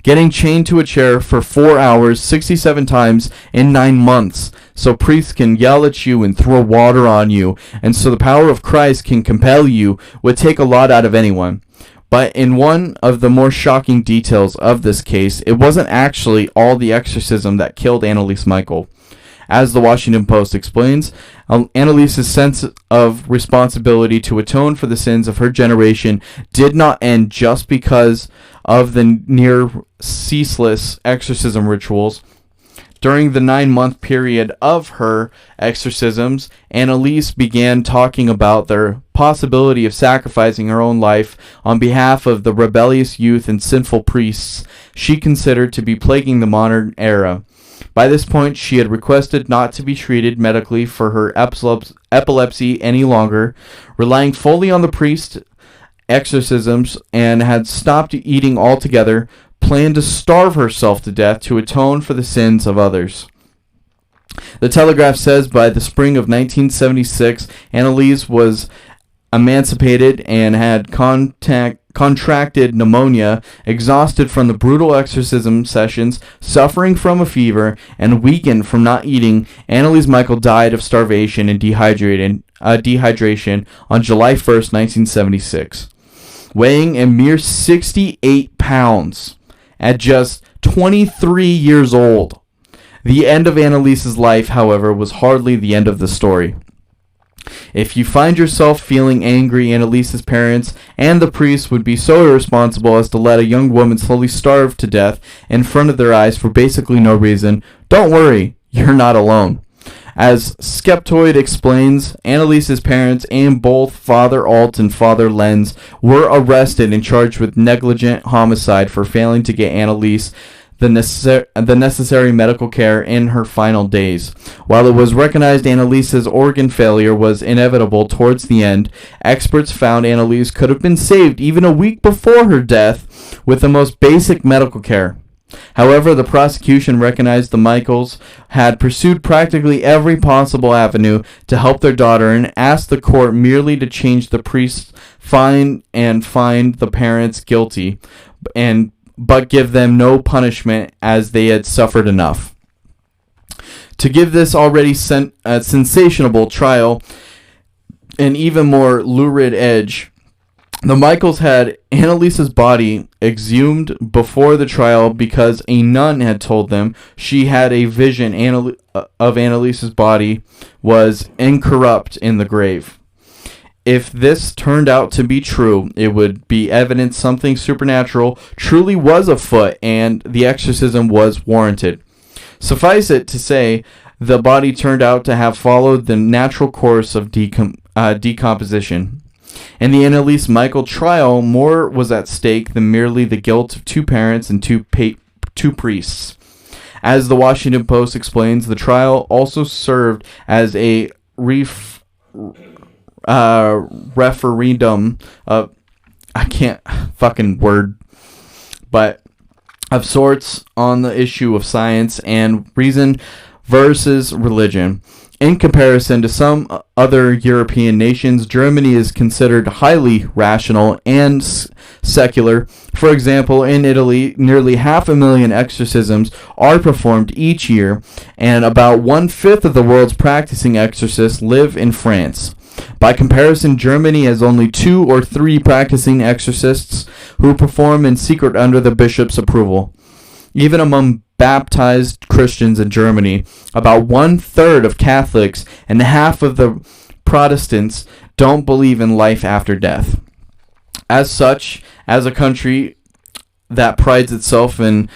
Speaker 1: Getting chained to a chair for 4 hours, 67 times in 9 months, so priests can yell at you and throw water on you, and so the power of Christ can compel you, would take a lot out of anyone. But in one of the more shocking details of this case, it wasn't actually all the exorcism that killed Annelise Michael. As the Washington Post explains, Annalise's sense of responsibility to atone for the sins of her generation did not end just because of the near ceaseless exorcism rituals. During the 9-month period of her exorcisms, Annalise began talking about the possibility of sacrificing her own life on behalf of the rebellious youth and sinful priests she considered to be plaguing the modern era. By this point, she had requested not to be treated medically for her epilepsy any longer, relying fully on the priest exorcisms, and had stopped eating altogether, planned to starve herself to death to atone for the sins of others. The Telegraph says by the spring of 1976, Annalise was emancipated and had contracted pneumonia, exhausted from the brutal exorcism sessions, suffering from a fever, and weakened from not eating. Annalise Michael died of starvation and dehydration on July 1st, 1976. Weighing a mere 68 pounds at just 23 years old. The end of Annalise's life, however, was hardly the end of the story. If you find yourself feeling angry, Annalise's parents and the priest would be so irresponsible as to let a young woman slowly starve to death in front of their eyes for basically no reason, don't worry, you're not alone. As Skeptoid explains, Annalise's parents and both Father Alt and Father Lenz were arrested and charged with negligent homicide for failing to get Annalise the necessary medical care in her final days. While it was recognized Annalise's organ failure was inevitable towards the end, experts found Annalise could have been saved even a week before her death with the most basic medical care. However, the prosecution recognized the Michaels had pursued practically every possible avenue to help their daughter and asked the court merely to change the priest's fine and find the parents guilty, but give them no punishment as they had suffered enough. To give this already sensational trial an even more lurid edge, the Michaels had Annalise's body exhumed before the trial because a nun had told them she had a vision of Annalise's body was incorrupt in the grave. If this turned out to be true, it would be evidence something supernatural truly was afoot and the exorcism was warranted. Suffice it to say, the body turned out to have followed the natural course of decomposition. In the Annalise Michael trial, more was at stake than merely the guilt of two parents and two priests. As the Washington Post explains, the trial also served as a referendum of of sorts on the issue of science and reason versus religion. In comparison to some other European nations, Germany is considered highly rational and secular. For example, in Italy, nearly 500,000 exorcisms are performed each year, and about 1/5 of the world's practicing exorcists live in France. By comparison, Germany has only 2 or 3 practicing exorcists who perform in secret under the bishop's approval. Even among baptized Christians in Germany, about 1/3 of Catholics and half of the Protestants don't believe in life after death. As such, as a country that prides itself in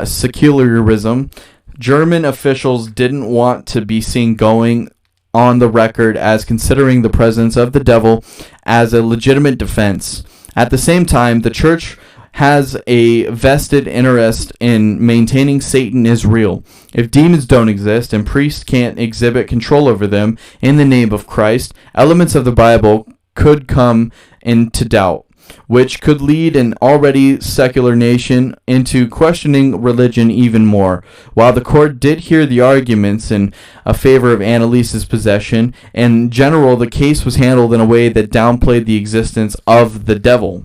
Speaker 1: secularism, German officials didn't want to be seen going on the record as considering the presence of the devil as a legitimate defense. At the same time, the church has a vested interest in maintaining Satan is real. If demons don't exist and priests can't exhibit control over them in the name of Christ, elements of the Bible could come into doubt, which could lead an already secular nation into questioning religion even more. While the court did hear the arguments in favor of Annalise's possession, in general the case was handled in a way that downplayed the existence of the devil.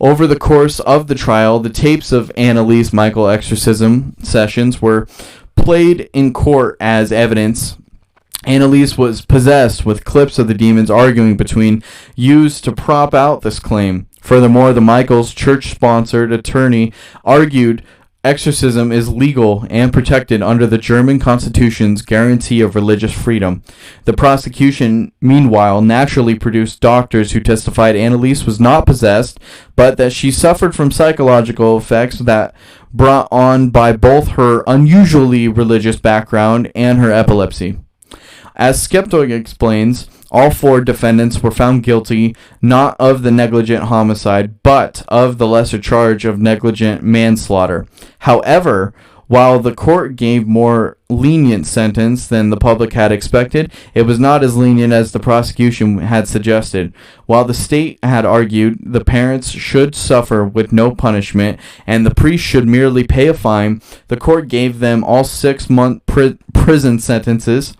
Speaker 1: Over the course of the trial, the tapes of Annalise Michael exorcism sessions were played in court as evidence. Annalise was possessed, with clips of the demons arguing between used to prop out this claim. Furthermore, the Michaels' church-sponsored attorney argued exorcism is legal and protected under the German Constitution's guarantee of religious freedom. The prosecution, meanwhile, naturally produced doctors who testified Anneliese was not possessed, but that she suffered from psychological effects that brought on by both her unusually religious background and her epilepsy. As Skeptoid explains, all 4 defendants were found guilty not of the negligent homicide, but of the lesser charge of negligent manslaughter. However, while the court gave more lenient sentence than the public had expected, it was not as lenient as the prosecution had suggested. While the state had argued the parents should suffer with no punishment and the priest should merely pay a fine, the court gave them all 6-month prison sentences,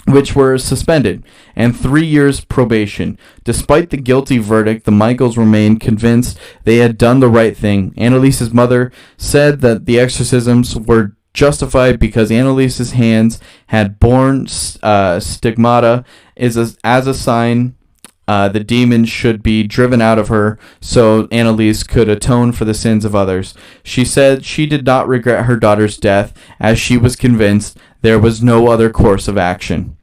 Speaker 1: which were suspended, and 3 years probation. Despite the guilty verdict, the Michaels remained convinced they had done the right thing. Anneliese's mother said that the exorcisms were justified because Anneliese's hands had borne stigmata as a sign the demons should be driven out of her so Anneliese could atone for the sins of others. She said she did not regret her daughter's death, as she was convinced there was no other course of action.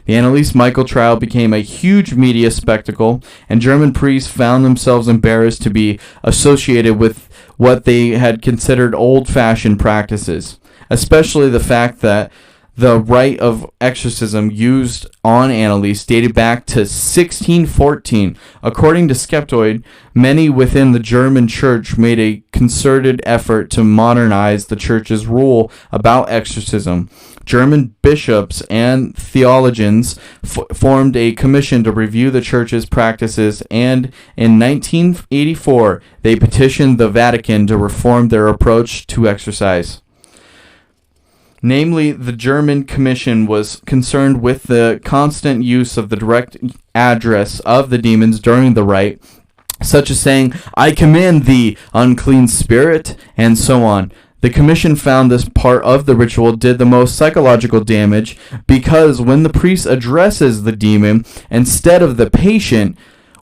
Speaker 1: The Anneliese Michael trial became a huge media spectacle, and German priests found themselves embarrassed to be associated with what they had considered old-fashioned practices, especially the fact that the rite of exorcism used on Anneliese dated back to 1614. According to Skeptoid, many within the German church made a concerted effort to modernize the church's rule about exorcism. German bishops and theologians formed a commission to review the church's practices, and in 1984 they petitioned the Vatican to reform their approach to exorcise. Namely, the German Commission was concerned with the constant use of the direct address of the demons during the rite, such as saying, "I command thee, unclean spirit," and so on. The Commission found this part of the ritual did the most psychological damage because when the priest addresses the demon instead of the patient,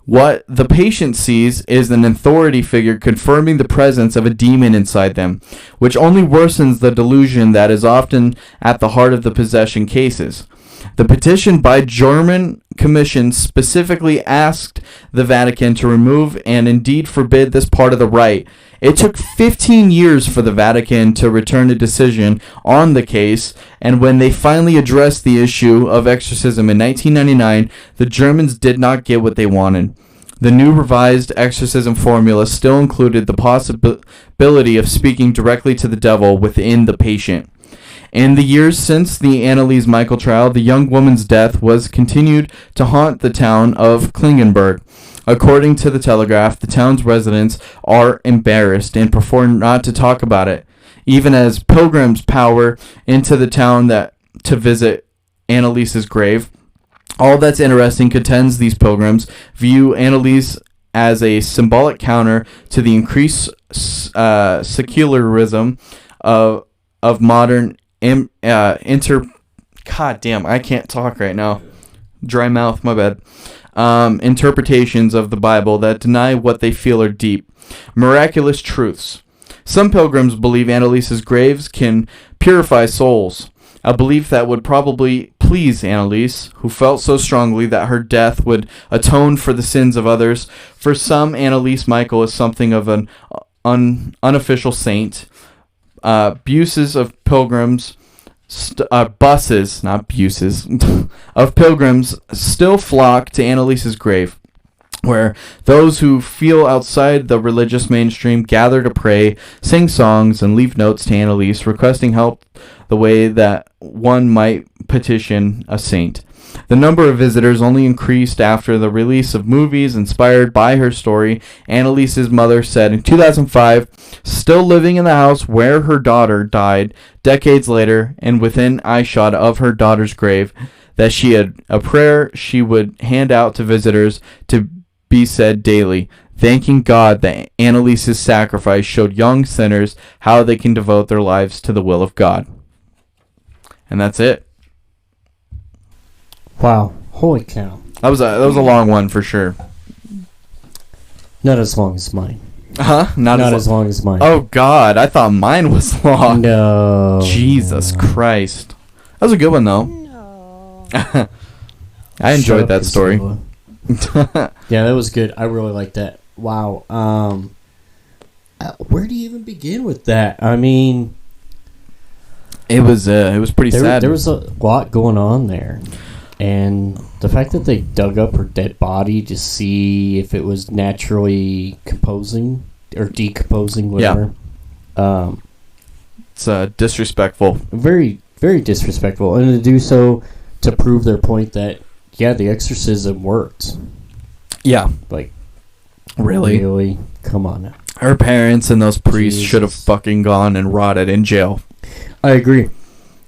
Speaker 1: what the patient sees is an authority figure confirming the presence of a demon inside them, which only worsens the delusion that is often at the heart of the possession cases. The petition by German Commission specifically asked the Vatican to remove and indeed forbid this part of the rite. It took 15 years for the Vatican to return a decision on the case, and when they finally addressed the issue of exorcism in 1999, the Germans did not get what they wanted. The new revised exorcism formula still included the possibility of speaking directly to the devil within the patient. In the years since the Anneliese Michael trial, the young woman's death was continued to haunt the town of Klingenberg. According to the Telegraph, the town's residents are embarrassed and prefer not to talk about it, even as pilgrims pour into the town to visit Anneliese's grave. All That's Interesting contends these pilgrims view Anneliese as a symbolic counter to the increased secularism of modern God damn, I can't talk right now. Dry mouth, my bad. Interpretations of the Bible that deny what they feel are deep, miraculous truths. Some pilgrims believe Anneliese's graves can purify souls, a belief that would probably please Anneliese, who felt so strongly that her death would atone for the sins of others. For some, Anneliese Michael is something of an unofficial saint. Buses of pilgrims, buses, not buses, of pilgrims still flock to Anneliese's grave, where those who feel outside the religious mainstream gather to pray, sing songs, and leave notes to Anneliese requesting help the way that one might petition a saint. The number of visitors only increased after the release of movies inspired by her story. Anneliese's mother said in 2005, still living in the house where her daughter died decades later and within eyeshot of her daughter's grave, that she had a prayer she would hand out to visitors to be said daily, thanking God that Anneliese's sacrifice showed young sinners how they can devote their lives to the will of God. And that's it.
Speaker 3: Wow. Holy cow.
Speaker 1: That was a long one for sure.
Speaker 3: Not as long as mine.
Speaker 1: Huh?
Speaker 3: Not as long as mine.
Speaker 1: Oh, God. I thought mine was long.
Speaker 3: No.
Speaker 1: Jesus Christ. That was a good one, though.
Speaker 4: No.
Speaker 1: I enjoyed that story.
Speaker 3: Yeah, that was good. I really liked that. Wow. Where do you even begin with that? I mean,
Speaker 1: It was pretty sad.
Speaker 3: There was a lot going on there. And the fact that they dug up her dead body to see if it was naturally composing or decomposing, whatever. Yeah.
Speaker 1: It's disrespectful.
Speaker 3: Very, very disrespectful. And to do so to prove their point that, yeah, the exorcism worked.
Speaker 1: Yeah.
Speaker 3: Like,
Speaker 1: really?
Speaker 3: Come on now.
Speaker 1: Her parents and those priests should have fucking gone and rotted in jail.
Speaker 3: I agree.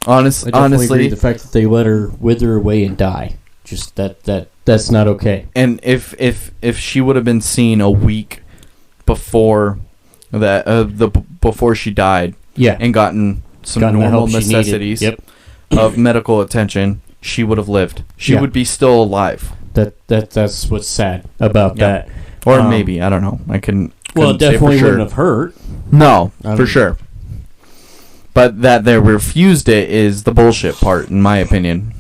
Speaker 1: Honestly,
Speaker 3: agree. The fact that they let her wither away and die, just that's not okay.
Speaker 1: And if she would have been seen a week before that, before she died,
Speaker 3: yeah,
Speaker 1: and gotten normal necessities of medical attention, she would have lived. She would be still alive.
Speaker 3: That's what's sad about that.
Speaker 1: Or maybe, I don't know. I couldn't.
Speaker 3: Well, it definitely wouldn't have hurt.
Speaker 1: No, for sure. But that they refused it is the bullshit part, in my opinion.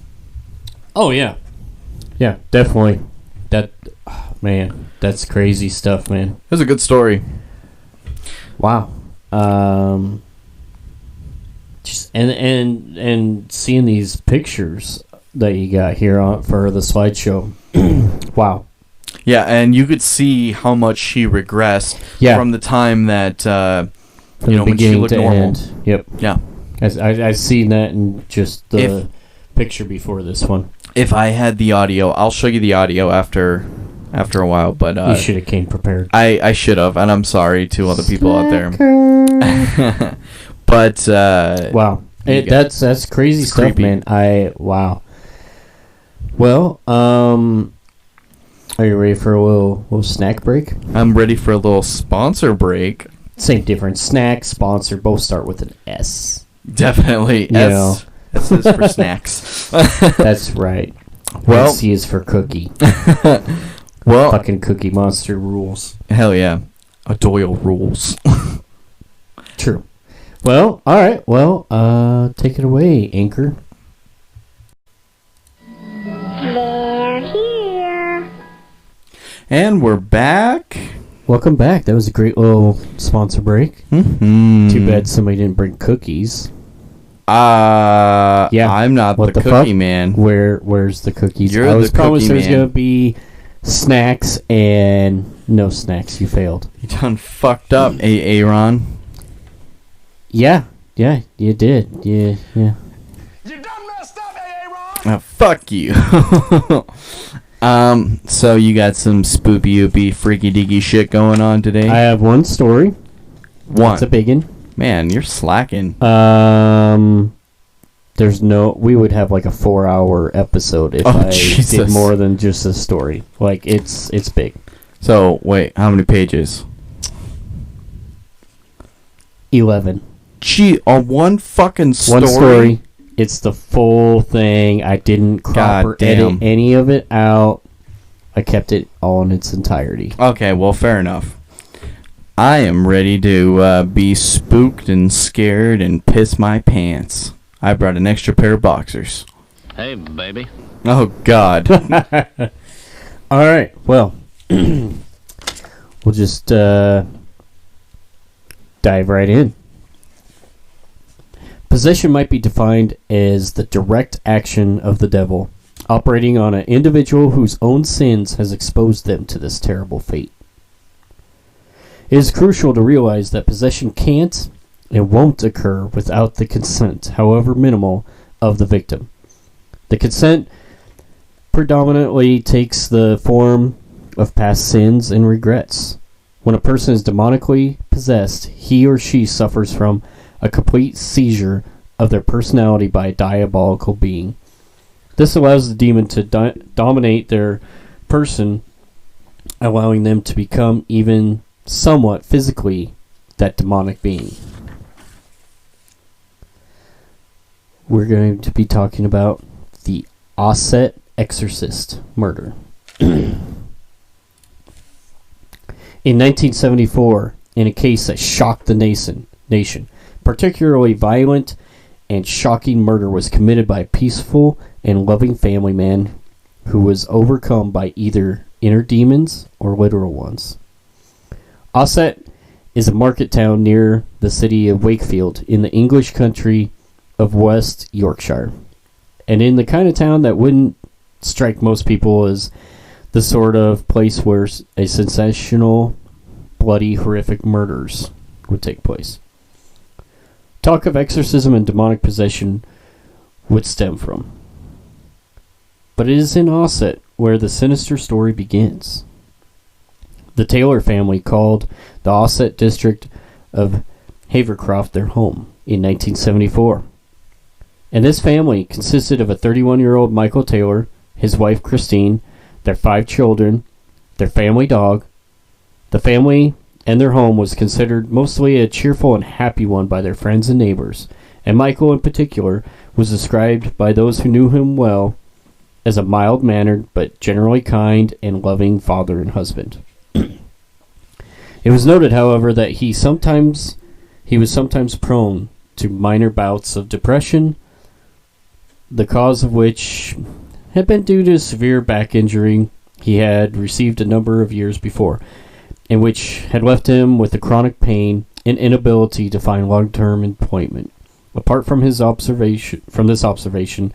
Speaker 3: Oh, yeah. Yeah, definitely. Man, that's crazy stuff, man.
Speaker 1: It was a good story.
Speaker 3: Wow. Just and seeing these pictures that you got here for the slideshow. Wow.
Speaker 1: Yeah, and you could see how much she regressed from the time that
Speaker 3: from the
Speaker 1: when she looked normal.
Speaker 3: End. Yep.
Speaker 1: Yeah.
Speaker 3: I've seen that in just the picture before this one.
Speaker 1: If I had the audio, I'll show you the audio after a while. But
Speaker 3: you should have came prepared.
Speaker 1: I should have, and I'm sorry to all the people out there. But
Speaker 3: wow, that's crazy stuff, creepy. Man. Wow. Well, are you ready for a little snack break?
Speaker 1: I'm ready for a little sponsor break.
Speaker 3: Same difference. Snack, sponsor, both start with an S.
Speaker 1: Definitely. S is for snacks.
Speaker 3: That's right.
Speaker 1: Well,
Speaker 3: C is for cookie.
Speaker 1: Well,
Speaker 3: fucking Cookie Monster rules.
Speaker 1: Hell yeah. A Doyle rules.
Speaker 3: True. Well, all right. Well, take it away, Anchor.
Speaker 4: They're here.
Speaker 1: And we're back.
Speaker 3: Welcome back. That was a great little sponsor break.
Speaker 1: Mm-hmm.
Speaker 3: Too bad somebody didn't bring cookies.
Speaker 1: Yeah. I'm not the cookie fuck? Man.
Speaker 3: Where's the cookies?
Speaker 1: You're
Speaker 3: I was
Speaker 1: the
Speaker 3: promised
Speaker 1: cookie
Speaker 3: there was
Speaker 1: man.
Speaker 3: gonna be snacks and no snacks. You failed.
Speaker 1: You done fucked up, Aaron.
Speaker 3: Yeah, you did. Yeah.
Speaker 2: You done messed up, Aaron.
Speaker 1: Fuck you. So you got some spoopy oopy freaky deaky shit going on today?
Speaker 3: I have one story.
Speaker 1: One.
Speaker 3: It's a big one.
Speaker 1: Man, you're slacking.
Speaker 3: We would have like a 4-hour episode if I did more than just a story. Like it's big.
Speaker 1: So wait, how many pages?
Speaker 3: 11.
Speaker 1: Gee, on one fucking story?
Speaker 3: One story. It's the full thing. I didn't crop or edit any of it out. I kept it all in its entirety.
Speaker 1: Okay, well, fair enough. I am ready to be spooked and scared and piss my pants. I brought an extra pair of boxers.
Speaker 2: Hey, baby.
Speaker 1: Oh, God.
Speaker 3: All right, well, we'll just dive right in. Possession might be defined as the direct action of the devil, operating on an individual whose own sins has exposed them to this terrible fate. It is crucial to realize that possession can't and won't occur without the consent, however minimal, of the victim. The consent predominantly takes the form of past sins and regrets. When a person is demonically possessed, he or she suffers from a complete seizure of their personality by a diabolical being. This allows the demon to dominate their person, allowing them to become even somewhat physically that demonic being. We're going to be talking about the Osset Exorcist murder. In 1974, in a case that shocked the nation. Particularly violent and shocking murder was committed by a peaceful and loving family man who was overcome by either inner demons or literal ones. Ossett is a market town near the city of Wakefield in the English country of West Yorkshire, and in the kind of town that wouldn't strike most people as the sort of place where a sensational, bloody, horrific murders would take place. Talk of exorcism and demonic possession would stem from. But it is in Ossett where the sinister story begins. The Taylor family called the Ossett district of Havercroft their home in 1974. And this family consisted of a 31-year-old Michael Taylor, his wife Christine, their 5 children, their family dog. The family and their home was considered mostly a cheerful and happy one by their friends and neighbors, and Michael in particular was described by those who knew him well as a mild-mannered but generally kind and loving father and husband. It was noted, however, that he was sometimes prone to minor bouts of depression, the cause of which had been due to a severe back injury he had received a number of years before, and which had left him with a chronic pain and inability to find long-term employment. Apart from this observation,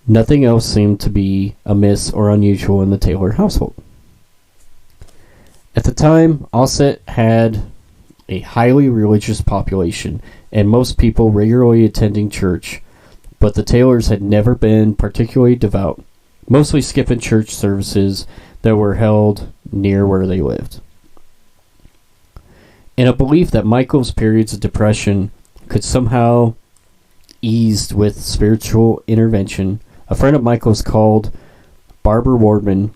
Speaker 3: nothing else seemed to be amiss or unusual in the Taylor household. At the time, Ossett had a highly religious population, and most people regularly attending church, but the Taylors had never been particularly devout, mostly skipping church services that were held near where they lived. In a belief that Michael's periods of depression could somehow eased with spiritual intervention, a friend of Michael's called Barbara Wardman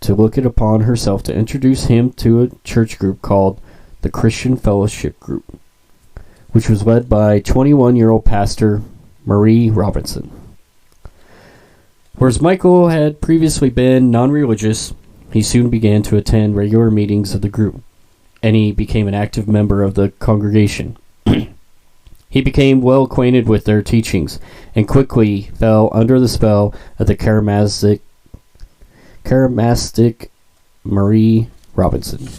Speaker 3: to look it upon herself to introduce him to a church group called the Christian Fellowship Group, which was led by 21-year-old pastor Marie Robinson. Whereas Michael had previously been non-religious, he soon began to attend regular meetings of the group, and he became an active member of the congregation. He became well acquainted with their teachings, and quickly fell under the spell of the charismatic Marie Robinson.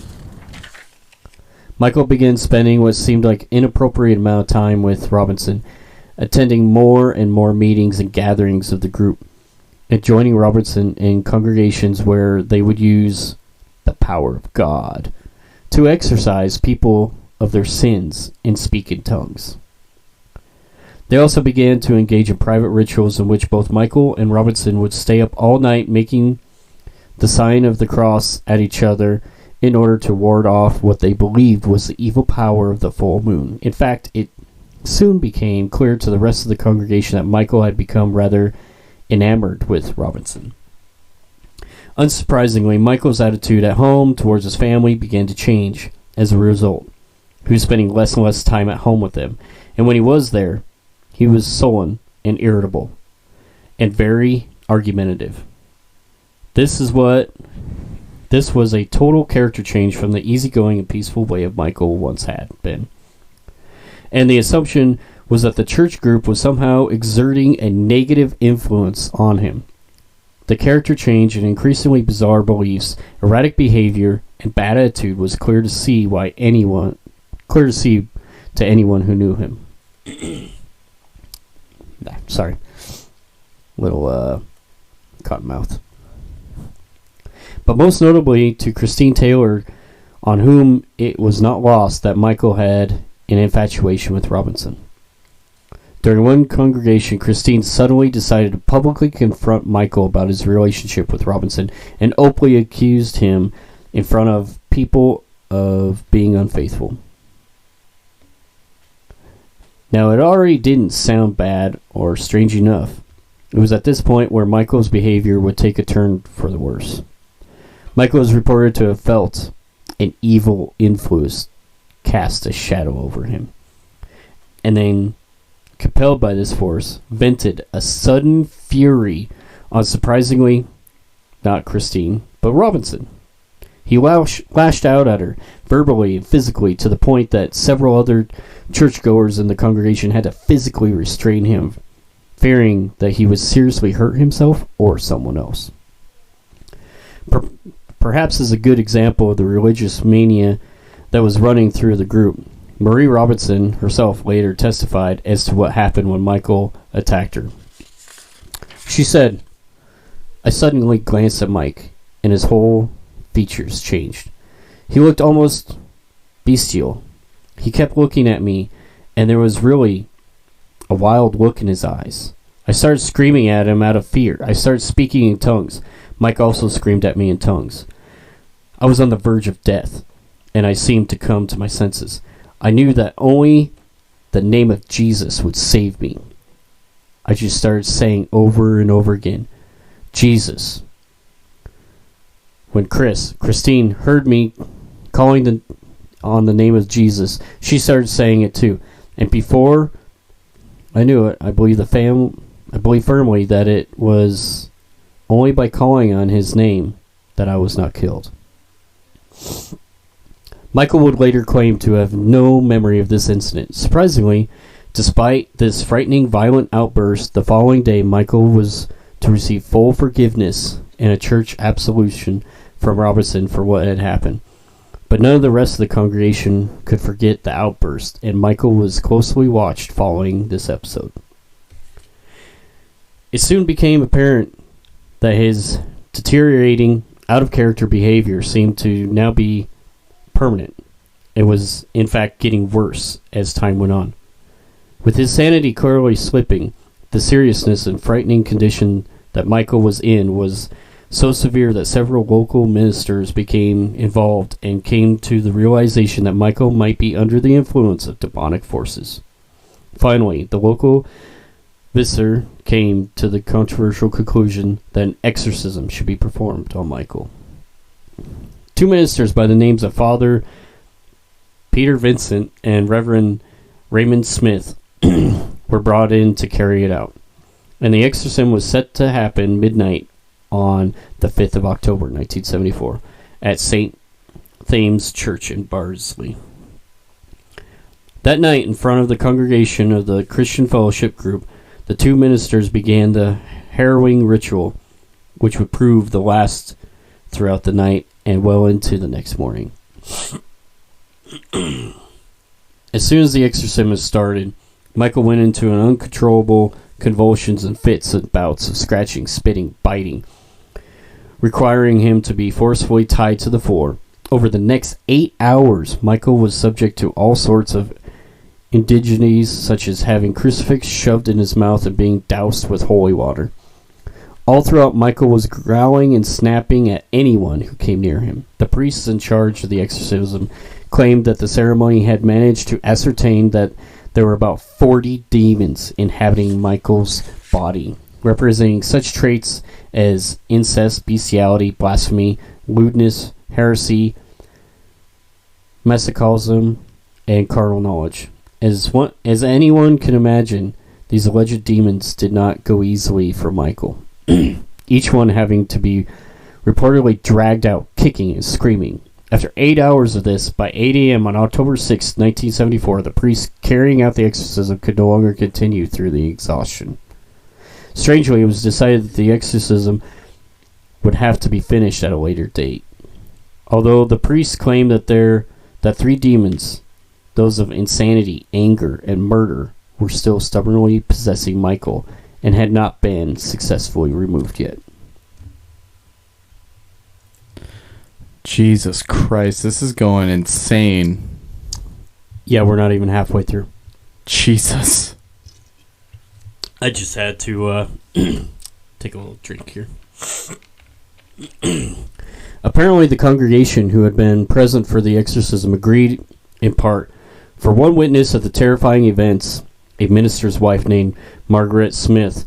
Speaker 3: Michael began spending what seemed like inappropriate amount of time with Robinson, attending more and more meetings and gatherings of the group, and joining Robinson in congregations where they would use the power of God to exorcise people of their sins and speak in tongues. They also began to engage in private rituals in which both Michael and Robinson would stay up all night making the sign of the cross at each other in order to ward off what they believed was the evil power of the full moon. In fact, it soon became clear to the rest of the congregation that Michael had become rather enamored with Robinson. Unsurprisingly, Michael's attitude at home towards his family began to change as a result. He was spending less and less time at home with them, and when he was there, he was sullen and irritable, and very argumentative. This was a total character change from the easygoing and peaceful way of Michael once had been. And the assumption was that the church group was somehow exerting a negative influence on him. The character change and increasingly bizarre beliefs, erratic behavior, and bad attitude was clear to see to anyone who knew him. Sorry. Little cotton mouth. But most notably to Christine Taylor, on whom it was not lost that Michael had an infatuation with Robinson. During one congregation, Christine suddenly decided to publicly confront Michael about his relationship with Robinson and openly accused him in front of people of being unfaithful. Now, it already didn't sound bad or strange enough. It was at this point where Michael's behavior would take a turn for the worse. Michael was reported to have felt an evil influence cast a shadow over him, and then, compelled by this force, vented a sudden fury on, surprisingly, not Christine, but Robinson. He lashed out at her, verbally and physically, to the point that several other churchgoers in the congregation had to physically restrain him, fearing that he would seriously hurt himself or someone else. Perhaps as a good example of the religious mania that was running through the group, Marie Robinson herself later testified as to what happened when Michael attacked her. She said, "I suddenly glanced at Mike, and his whole features changed. He looked almost bestial. He kept looking at me, and there was really a wild look in his eyes. I started screaming at him out of fear. I started speaking in tongues. Mike also screamed at me in tongues. I was on the verge of death, and I seemed to come to my senses. I knew that only the name of Jesus would save me. I just started saying over and over again, 'Jesus.' When Christine heard me calling on the name of Jesus, she started saying it too. And before I knew it, I believe firmly that it was only by calling on his name that I was not killed." Michael would later claim to have no memory of this incident. Surprisingly, despite this frightening, violent outburst, the following day Michael was to receive full forgiveness and a church absolution from Robinson for what had happened. But none of the rest of the congregation could forget the outburst, and Michael was closely watched following this episode. It soon became apparent that his deteriorating, out-of-character behavior seemed to now be permanent. It was, in fact, getting worse as time went on. With his sanity clearly slipping, the seriousness and frightening condition that Michael was in was so severe that several local ministers became involved and came to the realization that Michael might be under the influence of demonic forces. Finally, the local visitor came to the controversial conclusion that an exorcism should be performed on Michael. Two ministers by the names of Father Peter Vincent and Reverend Raymond Smith were brought in to carry it out, and the exorcism was set to happen midnight on the 5th of October, 1974, at St. Thames Church in Barnsley. That night, in front of the congregation of the Christian Fellowship Group, the two ministers began the harrowing ritual, which would prove the last throughout the night and well into the next morning. As soon as the exorcism started, Michael went into an uncontrollable convulsions and fits and bouts of scratching, spitting, biting, requiring him to be forcefully tied to the floor. Over the next 8 hours, Michael was subject to all sorts of indignities, such as having crucifix shoved in his mouth and being doused with holy water. All throughout, Michael was growling and snapping at anyone who came near him. The priests in charge of the exorcism claimed that the ceremony had managed to ascertain that there were about 40 demons inhabiting Michael's body, representing such traits as incest, bestiality, blasphemy, lewdness, heresy, masochism, and carnal knowledge. As anyone can imagine, these alleged demons did not go easily for Michael, each one having to be reportedly dragged out, kicking and screaming. After 8 hours of this, by 8 a.m. on October 6, 1974, the priest carrying out the exorcism could no longer continue through the exhaustion. Strangely, it was decided that the exorcism would have to be finished at a later date. Although the priests claimed that three demons, those of insanity, anger, and murder, were still stubbornly possessing Michael and had not been successfully removed yet.
Speaker 1: Jesus Christ, this is going insane.
Speaker 3: Yeah, we're not even halfway through.
Speaker 1: Jesus.
Speaker 3: I just had to take a little drink here. Apparently, the congregation who had been present for the exorcism agreed, in part, for one witness of the terrifying events, a minister's wife named Margaret Smith,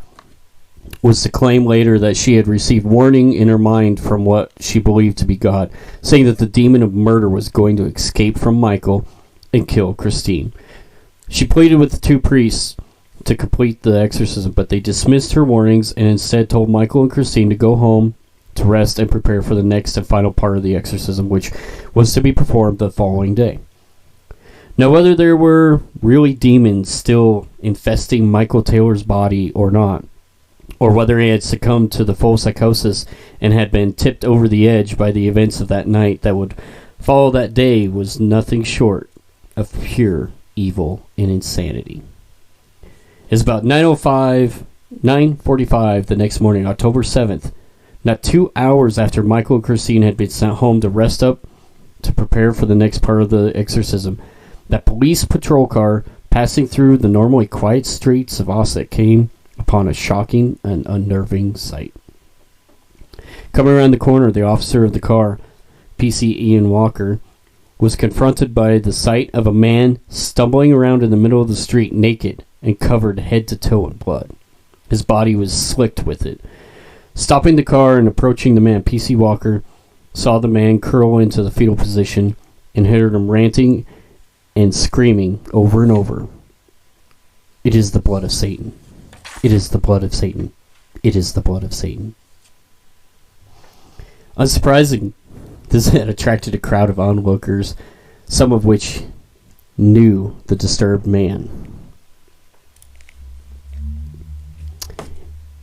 Speaker 3: was to claim later that she had received warning in her mind from what she believed to be God, saying that the demon of murder was going to escape from Michael and kill Christine. She pleaded with the two priests to complete the exorcism, but they dismissed her warnings and instead told Michael and Christine to go home to rest and prepare for the next and final part of the exorcism, which was to be performed the following day. Now, whether there were really demons still infesting Michael Taylor's body or not, or whether he had succumbed to the full psychosis and had been tipped over the edge by the events of that night that would follow that day, was nothing short of pure evil and insanity. It's about 9:45 the next morning, October 7th, not 2 hours after Michael and Christine had been sent home to rest up to prepare for the next part of the exorcism, that police patrol car passing through the normally quiet streets of Osset came upon a shocking and unnerving sight. Coming around the corner, the officer of the car, PC Ian Walker, was confronted by the sight of a man stumbling around in the middle of the street naked and covered head to toe in blood. His body was slicked with it. Stopping the car and approaching the man, PC Walker saw the man curl into the fetal position and heard him ranting and screaming over and over, "It is the blood of Satan. It is the blood of Satan. It is the blood of Satan." Unsurprising, this had attracted a crowd of onlookers, some of which knew the disturbed man.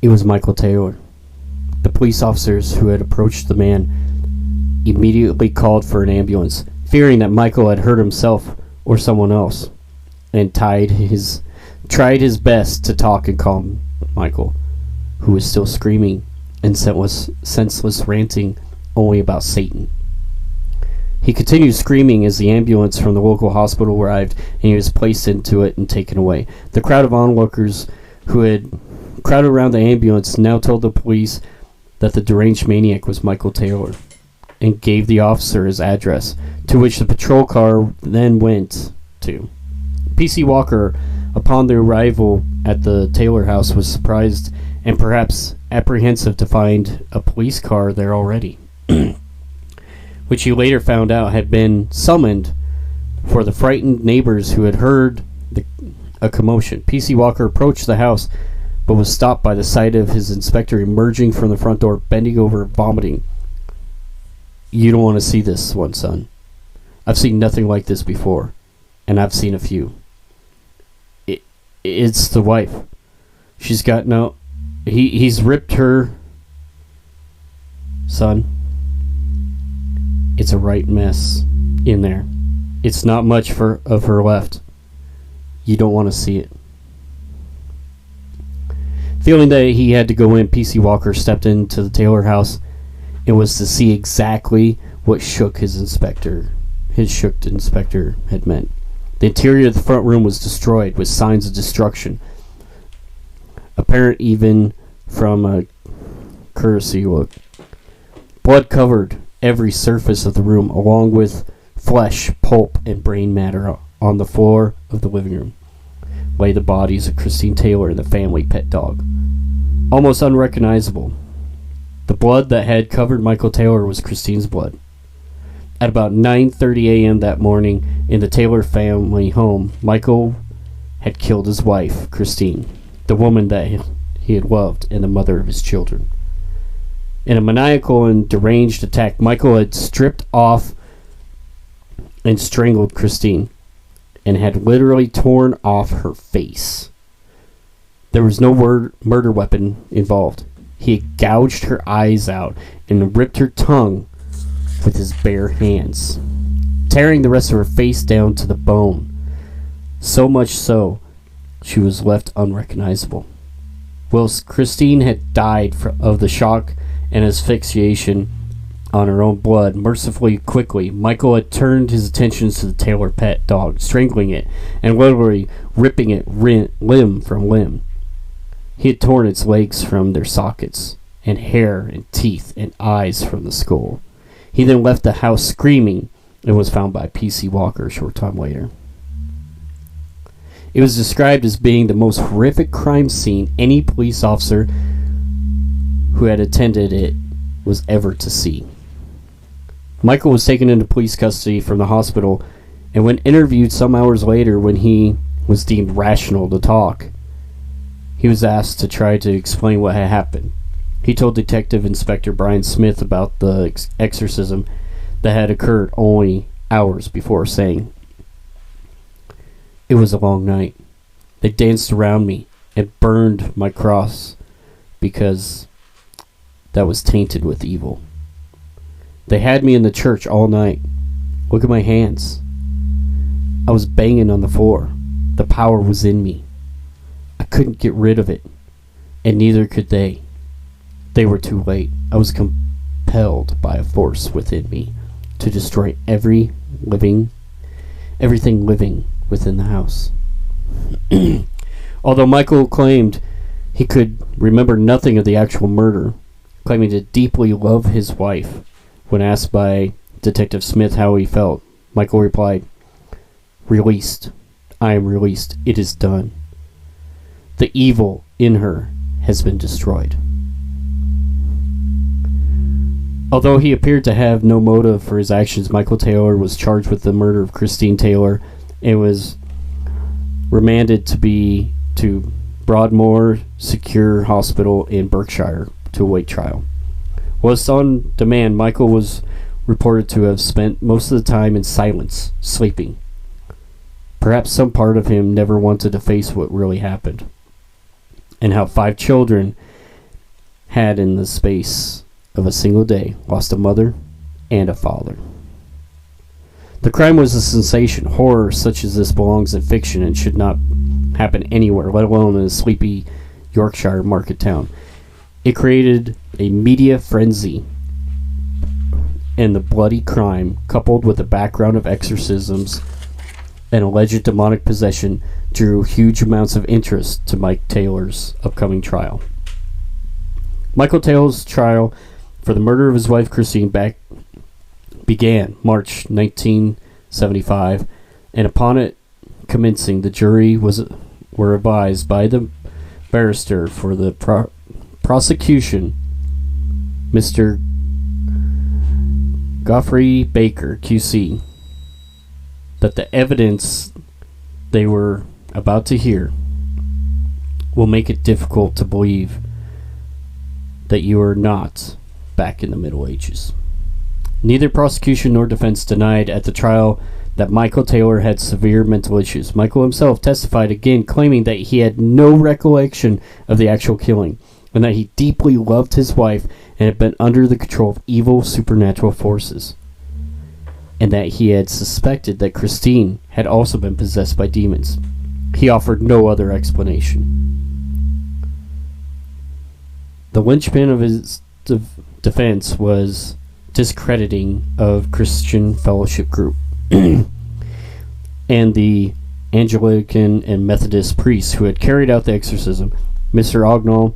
Speaker 3: It was Michael Taylor. The police officers who had approached the man immediately called for an ambulance, fearing that Michael had hurt himself or someone else, and tried his best to talk and calm Michael, who was still screaming and senseless ranting only about Satan. He continued screaming as the ambulance from the local hospital arrived, and he was placed into it and taken away. The crowd of onlookers who had crowded around the ambulance now told the police that the deranged maniac was Michael Taylor, and gave the officer his address, to which the patrol car then went to. PC Walker, upon the arrival at the Taylor house, was surprised and perhaps apprehensive to find a police car there already, which he later found out had been summoned for the frightened neighbors who had heard a commotion. PC Walker approached the house, but was stopped by the sight of his inspector emerging from the front door, bending over, vomiting. "You don't want to see this one, son. I've seen nothing like this before, and I've seen a few. It's the wife. She's got no... He's ripped her... Son, it's a right mess in there. It's not much of her left. You don't want to see it." Feeling that he had to go in, PC Walker stepped into the Taylor house and was to see exactly what his shook inspector had meant. The interior of the front room was destroyed with signs of destruction, apparent even from a cursory look. Blood covered every surface of the room, along with flesh, pulp, and brain matter. On the floor of the living room lay the bodies of Christine Taylor and the family pet dog, almost unrecognizable. The blood that had covered Michael Taylor was Christine's blood. At about 9:30 a.m. that morning, in the Taylor family home, Michael had killed his wife, Christine, the woman that he had loved and the mother of his children. In a maniacal and deranged attack, Michael had stripped off and strangled Christine, and had literally torn off her face. There was no murder weapon involved. He had gouged her eyes out and ripped her tongue with his bare hands, tearing the rest of her face down to the bone, so much so she was left unrecognizable. Whilst Christine had died of the shock and asphyxiation on her own blood, mercifully quickly, Michael had turned his attentions to the Taylor pet dog, strangling it and literally ripping it limb from limb. He had torn its legs from their sockets, and hair and teeth and eyes from the skull. He then left the house screaming and was found by PC Walker a short time later. It was described as being the most horrific crime scene any police officer who had attended it was ever to see. Michael was taken into police custody from the hospital, and when interviewed some hours later, when he was deemed rational to talk, he was asked to try to explain what had happened. He told Detective Inspector Brian Smith about the exorcism that had occurred only hours before, saying, "It was a long night. They danced around me and burned my cross because that was tainted with evil. They had me in the church all night. Look at my hands. I was banging on the floor. The power was in me. I couldn't get rid of it, and neither could they. They were too late. I was compelled by a force within me to destroy everything living within the house." Although Michael claimed he could remember nothing of the actual murder, claiming to deeply love his wife, when asked by Detective Smith how he felt, Michael replied, "Released. I am released. It is done. The evil in her has been destroyed." Although he appeared to have no motive for his actions, Michael Taylor was charged with the murder of Christine Taylor and was remanded to Broadmoor Secure Hospital in Berkshire to await trial. Whilst on demand, Michael was reported to have spent most of the time in silence, sleeping. Perhaps some part of him never wanted to face what really happened, and how 5 children had, in the space of a single day, lost a mother and a father. The crime was a sensation. Horror such as this belongs in fiction and should not happen anywhere, let alone in a sleepy Yorkshire market town. It created a media frenzy, and the bloody crime, coupled with a background of exorcisms and alleged demonic possession, drew huge amounts of interest to Mike Taylor's upcoming trial. Michael Taylor's trial for the murder of his wife Christine began March 1975, and upon it commencing, the jury were advised by the barrister for the prosecution, Mr. Godfrey Baker, QC, that the evidence they were about to hear will make it difficult to believe that you are not back in the Middle Ages. Neither prosecution nor defense denied at the trial that Michael Taylor had severe mental issues. Michael himself testified again, claiming that he had no recollection of the actual killing, and that he deeply loved his wife and had been under the control of evil supernatural forces, and that he had suspected that Christine had also been possessed by demons. He offered no other explanation. The linchpin of his defense was discrediting of Christian Fellowship Group and the Anglican and Methodist priests who had carried out the exorcism. Mr. Ognall,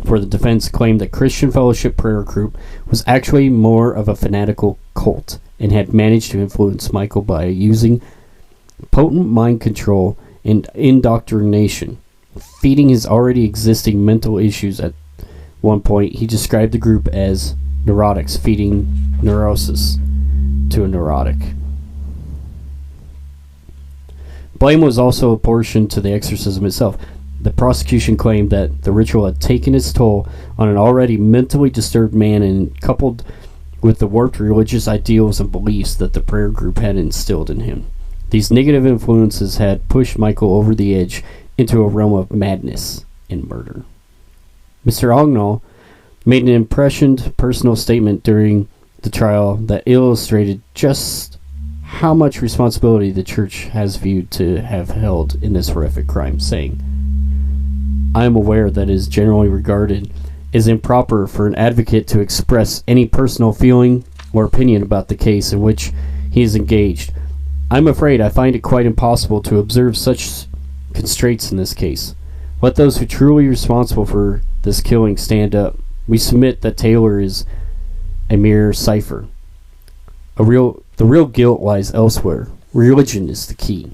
Speaker 3: for the defense, claimed that Christian Fellowship Prayer Group was actually more of a fanatical cult and had managed to influence Michael by using potent mind control and indoctrination, feeding his already existing mental issues. At one point, he described the group as neurotics, feeding neurosis to a neurotic. Blame was also apportioned to the exorcism itself. The prosecution claimed that the ritual had taken its toll on an already mentally disturbed man, and coupled with the warped religious ideals and beliefs that the prayer group had instilled in him, these negative influences had pushed Michael over the edge into a realm of madness and murder. Mr. Ognall made an impassioned personal statement during the trial that illustrated just how much responsibility the church has viewed to have held in this horrific crime, saying, "I am aware that it is generally regarded as improper for an advocate to express any personal feeling or opinion about the case in which he is engaged. I am afraid I find it quite impossible to observe such constraints in this case. Let those who truly are responsible for this killing stand up. We submit that Taylor is a mere cipher. The real guilt lies elsewhere. Religion is the key.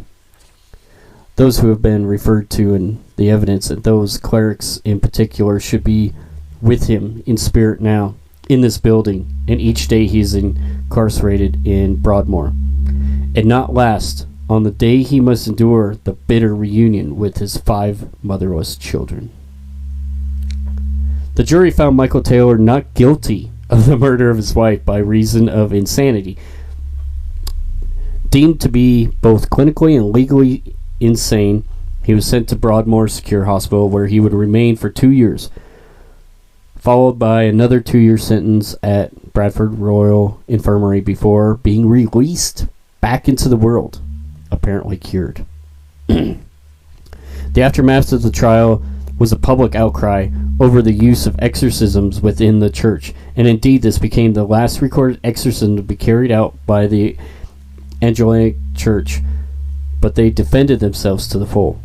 Speaker 3: Those who have been referred to in the evidence, and those clerics in particular, should be with him in spirit now, in this building, and each day he is incarcerated in Broadmoor, and not last on the day he must endure the bitter reunion with his 5 motherless children." The jury found Michael Taylor not guilty of the murder of his wife by reason of insanity. Deemed to be both clinically and legally insane, he was sent to Broadmoor Secure Hospital, where he would remain for 2 years, followed by another 2-year sentence at Bradford Royal Infirmary before being released back into the world, apparently cured. The aftermath of the trial was a public outcry over the use of exorcisms within the church, and indeed this became the last recorded exorcism to be carried out by the Anglican Church, but they defended themselves to the full.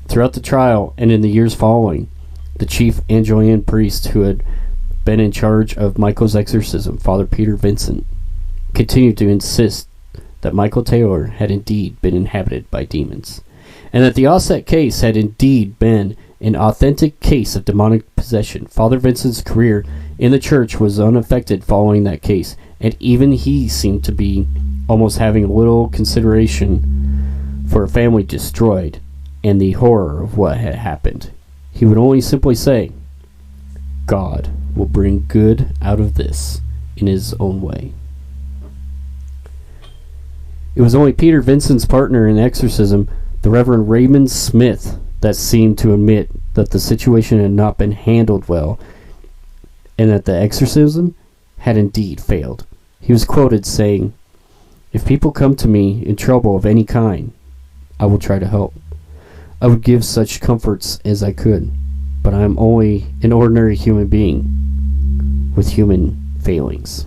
Speaker 3: Throughout the trial and in the years following, the chief Anglican priest who had been in charge of Michael's exorcism, Father Peter Vincent, continued to insist that Michael Taylor had indeed been inhabited by demons, and that the Ossett case had indeed been an authentic case of demonic possession. Father Vincent's career in the church was unaffected following that case, and even he seemed to be almost having little consideration for a family destroyed and the horror of what had happened. He would only simply say, "God will bring good out of this in his own way." It was only Peter Vincent's partner in exorcism, the Reverend Raymond Smith, that seemed to admit that the situation had not been handled well and that the exorcism had indeed failed. He was quoted saying, "If people come to me in trouble of any kind, I will try to help. I would give such comforts as I could, but I am only an ordinary human being with human failings."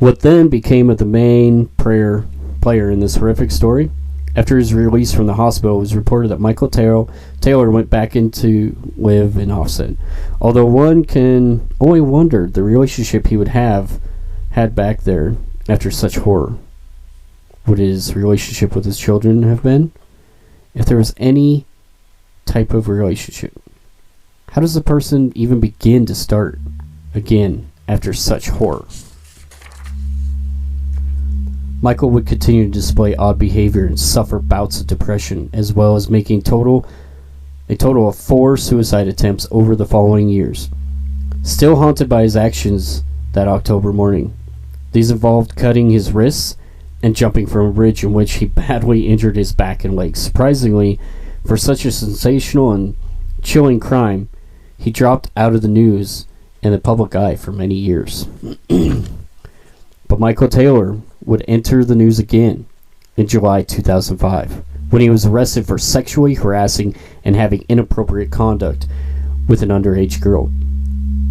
Speaker 3: What then became of the main player in this horrific story? After his release from the hospital, it was reported that Michael Taylor went back into live in Ossett. Although one can only wonder the relationship he would have had back there after such horror. Would his relationship with his children have been? If there was any type of relationship. How does a person even begin to start again after such horror? Michael would continue to display odd behavior and suffer bouts of depression, as well as making a total of 4 suicide attempts over the following years. Still haunted by his actions that October morning. These involved cutting his wrists and jumping from a bridge in which he badly injured his back and legs. Surprisingly, for such a sensational and chilling crime, he dropped out of the news and the public eye for many years. But Michael Taylor would enter the news again in July 2005, when he was arrested for sexually harassing and having inappropriate conduct with an underage girl.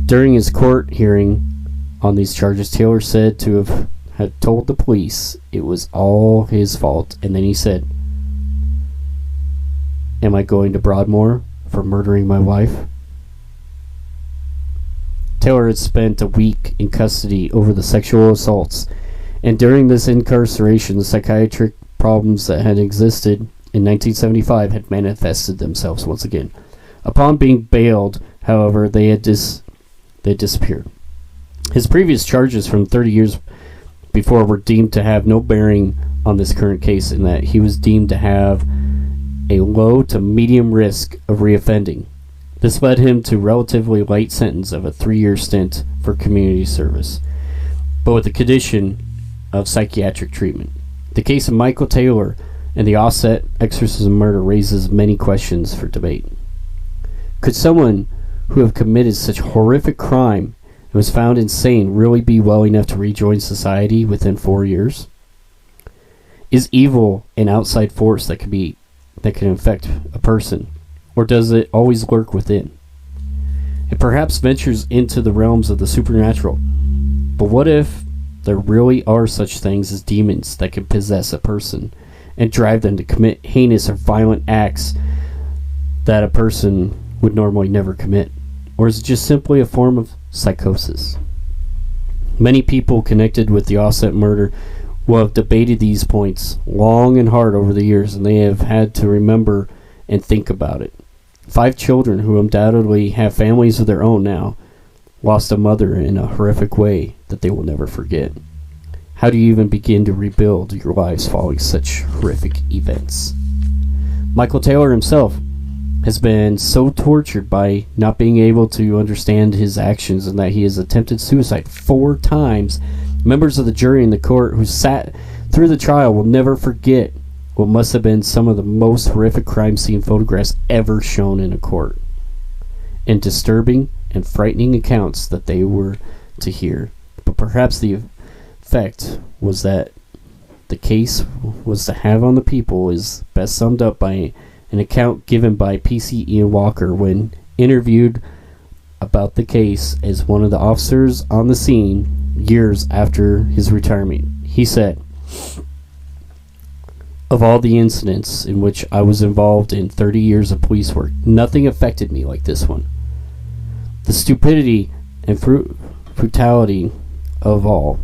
Speaker 3: During his court hearing on these charges, Taylor said to have had told the police it was all his fault, and then he said, "Am I going to Broadmoor for murdering my wife?" Taylor had spent a week in custody over the sexual assaults, and during this incarceration, the psychiatric problems that had existed in 1975 had manifested themselves once again. Upon being bailed, however, they disappeared. His previous charges from 30 years before were deemed to have no bearing on this current case, in that he was deemed to have a low to medium risk of reoffending. This led him to relatively light sentence of a 3-year stint for community service, but with the condition of psychiatric treatment. The case of Michael Taylor and the Ossett exorcism murder raises many questions for debate. Could someone who have committed such horrific crime and was found insane really be well enough to rejoin society within 4 years? Is evil an outside force that can infect a person, or does it always lurk within? It perhaps ventures into the realms of the supernatural. But what if there really are such things as demons that can possess a person and drive them to commit heinous or violent acts that a person would normally never commit? Or is it just simply a form of psychosis? Many people connected with the Ossett murder will have debated these points long and hard over the years, and they have had to remember and think about it. 5 children, who undoubtedly have families of their own now, lost a mother in a horrific way that they will never forget. How do you even begin to rebuild your lives following such horrific events? Michael Taylor himself has been so tortured by not being able to understand his actions and that he has attempted suicide 4 times. Members of the jury in the court who sat through the trial will never forget what must have been some of the most horrific crime scene photographs ever shown in a court, and disturbing and frightening accounts that they were to hear. But perhaps the effect was that the case was to have on the people is best summed up by an account given by PC Ian Walker when interviewed about the case as one of the officers on the scene years after his retirement. He said, "Of all the incidents in which I was involved in 30 years of police work, nothing affected me like this one. The stupidity and brutality of all.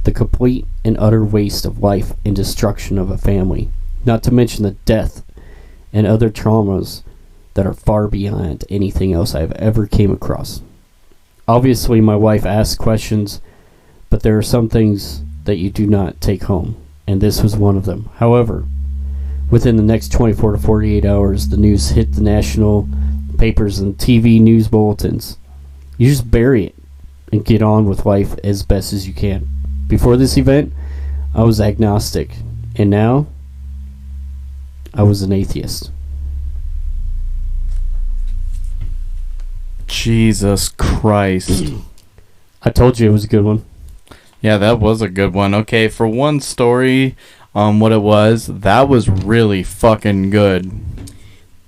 Speaker 3: The complete and utter waste of life and destruction of a family. Not to mention the death and other traumas that are far beyond anything else I've ever came across. Obviously, my wife asked questions, but there are some things that you do not take home, and this was one of them. However, within the next 24 to 48 hours, the news hit the national papers and TV news bulletins. You just bury it and get on with life as best as you can. Before this event, I was agnostic, and now I was an atheist."
Speaker 1: Jesus Christ.
Speaker 3: I told you it was a good one.
Speaker 1: Yeah, that was a good one. Okay, for one story on what it was, that was really fucking good.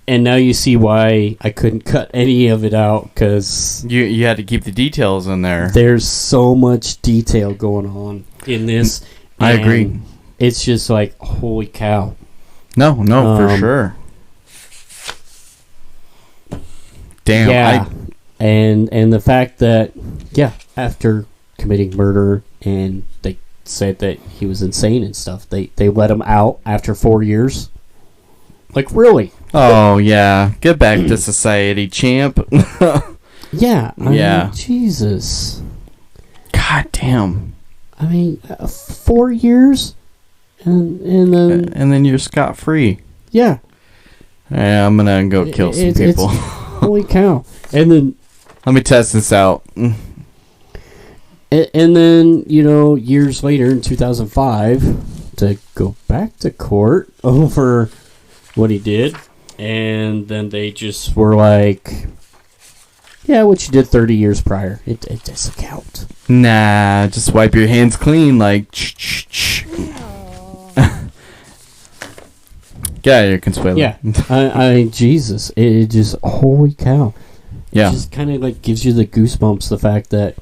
Speaker 3: And now you see why I couldn't cut any of it out, because
Speaker 1: You had to keep the details in there.
Speaker 3: there's so much detail going on in this.
Speaker 1: I
Speaker 3: and
Speaker 1: agree.
Speaker 3: It's just like, holy cow.
Speaker 1: No, for
Speaker 3: Um,
Speaker 1: sure. Damn.
Speaker 3: Yeah. And the fact that, after committing murder and they said that he was insane and stuff, they let him out after 4 years. Like, really?
Speaker 1: Oh, yeah. Get back to society, champ.
Speaker 3: Yeah. I
Speaker 1: Yeah.
Speaker 3: mean, Jesus.
Speaker 1: God damn.
Speaker 3: I mean, 4 years? And then,
Speaker 1: And then you're scot-free.
Speaker 3: yeah.
Speaker 1: Yeah, I'm gonna go kill some people.
Speaker 3: Holy cow. And then,
Speaker 1: Let me test this out.
Speaker 3: and then, years later in 2005, to go back to court over what he did, and then they just were like, yeah, what you did 30 years prior, it doesn't count.
Speaker 1: Nah, just wipe your hands clean, like. Get out of here, Consuelo.
Speaker 3: Yeah, I Jesus, it just, holy cow.
Speaker 1: Yeah.
Speaker 3: It just kind of like gives you the goosebumps, the fact that,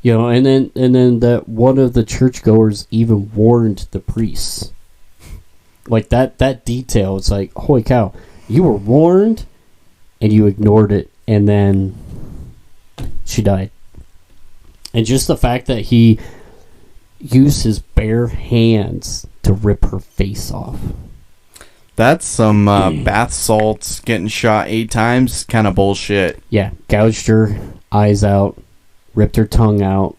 Speaker 3: and then that one of the churchgoers even warned the priests. Like that detail, it's like, holy cow, you were warned and you ignored it, and then she died. And just the fact that he used his bare hands to rip her face off.
Speaker 1: That's some bath salts getting shot 8 times kind of bullshit.
Speaker 3: Yeah, gouged her eyes out, ripped her tongue out,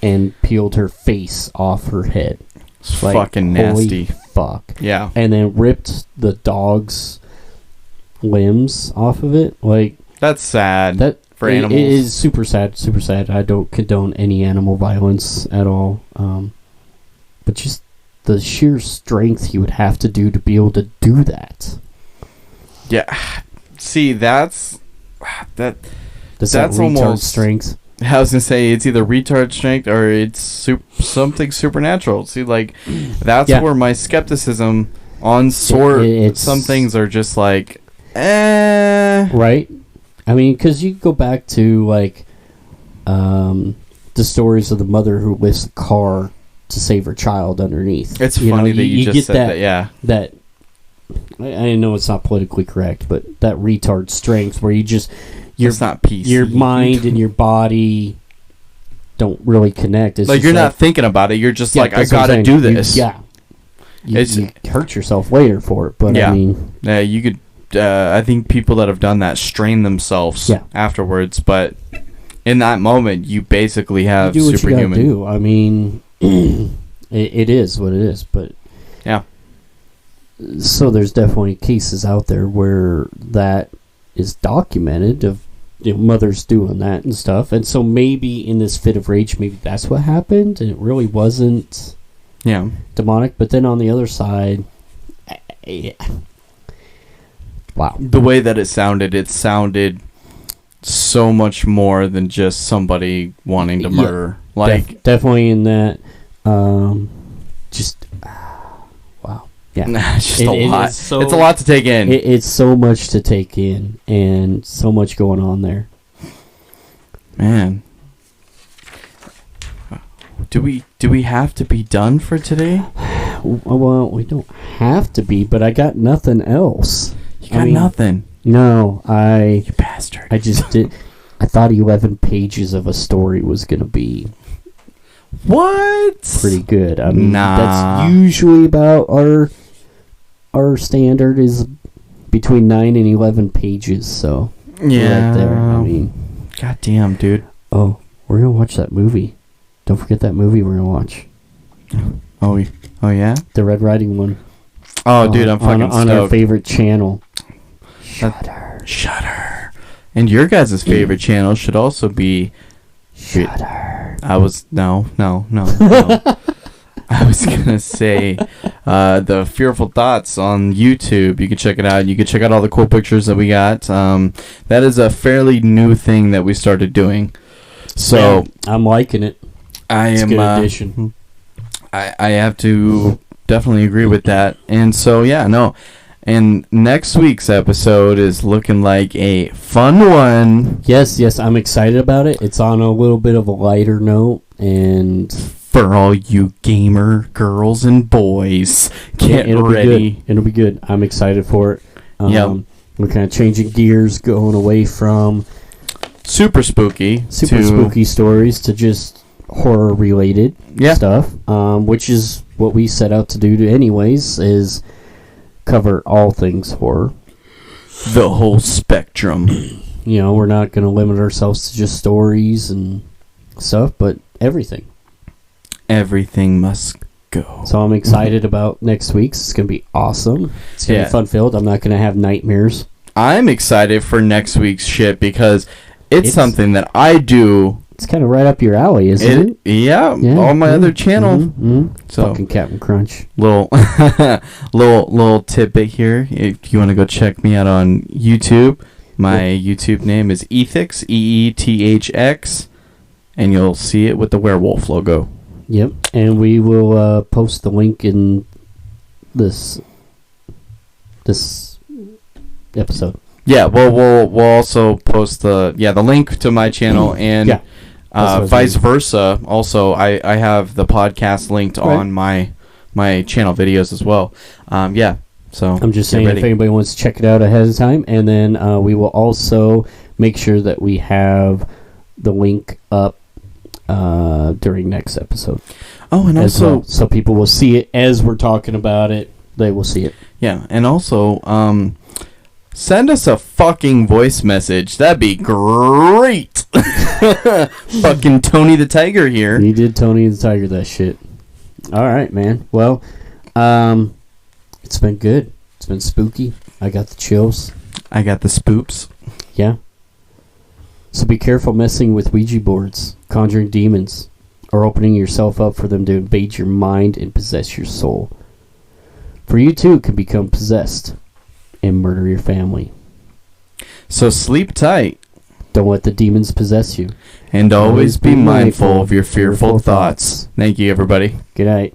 Speaker 3: and peeled her face off her head.
Speaker 1: It's
Speaker 3: Like,
Speaker 1: fucking nasty.
Speaker 3: holy fuck.
Speaker 1: Yeah.
Speaker 3: And then ripped the dog's limbs off of it. Like,
Speaker 1: That's sad
Speaker 3: that
Speaker 1: for
Speaker 3: it
Speaker 1: animals.
Speaker 3: is super sad, super sad. I don't condone any animal violence at all. But just the sheer strength he would have to do to be able to do that.
Speaker 1: Yeah. See, that's
Speaker 3: That's
Speaker 1: That's
Speaker 3: retard
Speaker 1: almost-
Speaker 3: strength.
Speaker 1: I was gonna say it's either retard strength or it's something supernatural. See, like that's
Speaker 3: Yeah.
Speaker 1: where my skepticism on
Speaker 3: it's-
Speaker 1: some things are just like, eh.
Speaker 3: Right? I mean, because you go back to, like, the stories of the mother who lifts a car to save her child underneath.
Speaker 1: It's funny that you just
Speaker 3: get
Speaker 1: said that. Yeah.
Speaker 3: That, I know it's not politically correct, but that retard strength where you just,
Speaker 1: It's not PC.
Speaker 3: your mind and your body don't really connect. It's
Speaker 1: like
Speaker 3: just
Speaker 1: you're not thinking about it. You're just
Speaker 3: yeah,
Speaker 1: like, I
Speaker 3: that's what I'm
Speaker 1: gotta
Speaker 3: saying.
Speaker 1: do
Speaker 3: You-
Speaker 1: this.
Speaker 3: You hurt yourself later for it, but
Speaker 1: Yeah.
Speaker 3: I mean,
Speaker 1: Yeah, you could. I think people that have done that strain themselves
Speaker 3: Yeah.
Speaker 1: afterwards, but in that moment, you basically have
Speaker 3: you do what
Speaker 1: superhuman.
Speaker 3: you gotta do. I mean, it is what it is, but
Speaker 1: Yeah.
Speaker 3: So there's definitely cases out there where that is documented of mothers doing that and stuff. And so maybe in this fit of rage, maybe that's what happened, and it really wasn't
Speaker 1: Yeah.
Speaker 3: demonic. But then on the other side, wow.
Speaker 1: The way that it sounded so much more than just somebody wanting to
Speaker 3: Yeah.
Speaker 1: murder. Like,
Speaker 3: Definitely in that, just wow. Yeah.
Speaker 1: it's just
Speaker 3: It
Speaker 1: a lot.
Speaker 3: is so-
Speaker 1: It's a lot to take in.
Speaker 3: It's so much to take in and so much going on there.
Speaker 1: Man. Do we have to be done for today?
Speaker 3: Well, we don't have to be, but I got nothing else.
Speaker 1: You got nothing.
Speaker 3: No,
Speaker 1: You bastard.
Speaker 3: I just did. I thought 11 pages of a story was gonna be
Speaker 1: What?
Speaker 3: pretty good. I mean,
Speaker 1: Nah.
Speaker 3: that's usually about our standard is between 9 and 11 pages. So
Speaker 1: Yeah.
Speaker 3: right there. I mean,
Speaker 1: God damn, dude.
Speaker 3: oh, we're gonna watch that movie. Don't forget that movie we're gonna watch.
Speaker 1: Oh, yeah?
Speaker 3: The Red Riding one.
Speaker 1: Oh, dude, I'm fucking
Speaker 3: on our
Speaker 1: stoked.
Speaker 3: favorite channel.
Speaker 1: Shudder. And your guys' favorite channel should also be...
Speaker 3: Shudder.
Speaker 1: I was... No. I was gonna say the Fearful Thoughts on YouTube. You can check it out. You can check out all the cool pictures that we got. That is a fairly new thing that we started doing. So
Speaker 3: Yeah, I'm liking it.
Speaker 1: I
Speaker 3: It's a
Speaker 1: am.
Speaker 3: good addition.
Speaker 1: I have to definitely agree with that. And so yeah, no. And next week's episode is looking like a fun one
Speaker 3: Yes, I'm excited about it. It's on a little bit of a lighter note, and
Speaker 1: for all you gamer girls and boys. Get
Speaker 3: it'll be
Speaker 1: ready.
Speaker 3: good. It'll be good. I'm excited for it.
Speaker 1: Yep.
Speaker 3: We're kind of changing gears, going away from
Speaker 1: Super spooky.
Speaker 3: super
Speaker 1: to-
Speaker 3: spooky stories to just horror related
Speaker 1: Yeah.
Speaker 3: stuff, which is what we set out to do anyways, is cover all things horror.
Speaker 1: The whole spectrum.
Speaker 3: We're not going to limit ourselves to just stories and stuff, but everything.
Speaker 1: Everything must go.
Speaker 3: So I'm excited about next week's. It's going to be awesome. It's going to
Speaker 1: Yeah.
Speaker 3: be fun-filled. I'm not going to have nightmares.
Speaker 1: I'm excited for next week's shit because it's
Speaker 3: It's-
Speaker 1: something that I do.
Speaker 3: It's kind of right up your alley, isn't it?
Speaker 1: Yeah, on my other channel. So
Speaker 3: Fucking Captain Crunch.
Speaker 1: little little tidbit here. If you want to go check me out on YouTube, my YouTube name is Ethix, EETHX, and you'll see it with the werewolf logo.
Speaker 3: Yep. And we will post the link in this episode.
Speaker 1: Yeah, we'll also post the link to my channel and
Speaker 3: Yeah. That's what I was
Speaker 1: vice versa. Also, I have the podcast linked
Speaker 3: Right.
Speaker 1: on my channel videos as well. So
Speaker 3: I'm just
Speaker 1: get
Speaker 3: saying,
Speaker 1: ready.
Speaker 3: if anybody wants to check it out ahead of time, and then we will also make sure that we have the link up during next episode.
Speaker 1: Oh, and
Speaker 3: as
Speaker 1: also
Speaker 3: well, so people will see it as we're talking about it. They will see it.
Speaker 1: yeah, and also send us a fucking voice message. That'd be great. Fucking Tony the Tiger here.
Speaker 3: You did Tony the Tiger that shit. All right, man. Well, it's been good. It's been spooky. I got the chills.
Speaker 1: I got the spoops.
Speaker 3: Yeah. So be careful messing with Ouija boards, conjuring demons, or opening yourself up for them to invade your mind and possess your soul. For you too can become possessed and murder your family.
Speaker 1: So sleep tight.
Speaker 3: Don't let the demons possess you.
Speaker 1: And always be mindful of your fearful thoughts. Thank you, everybody.
Speaker 3: Good night.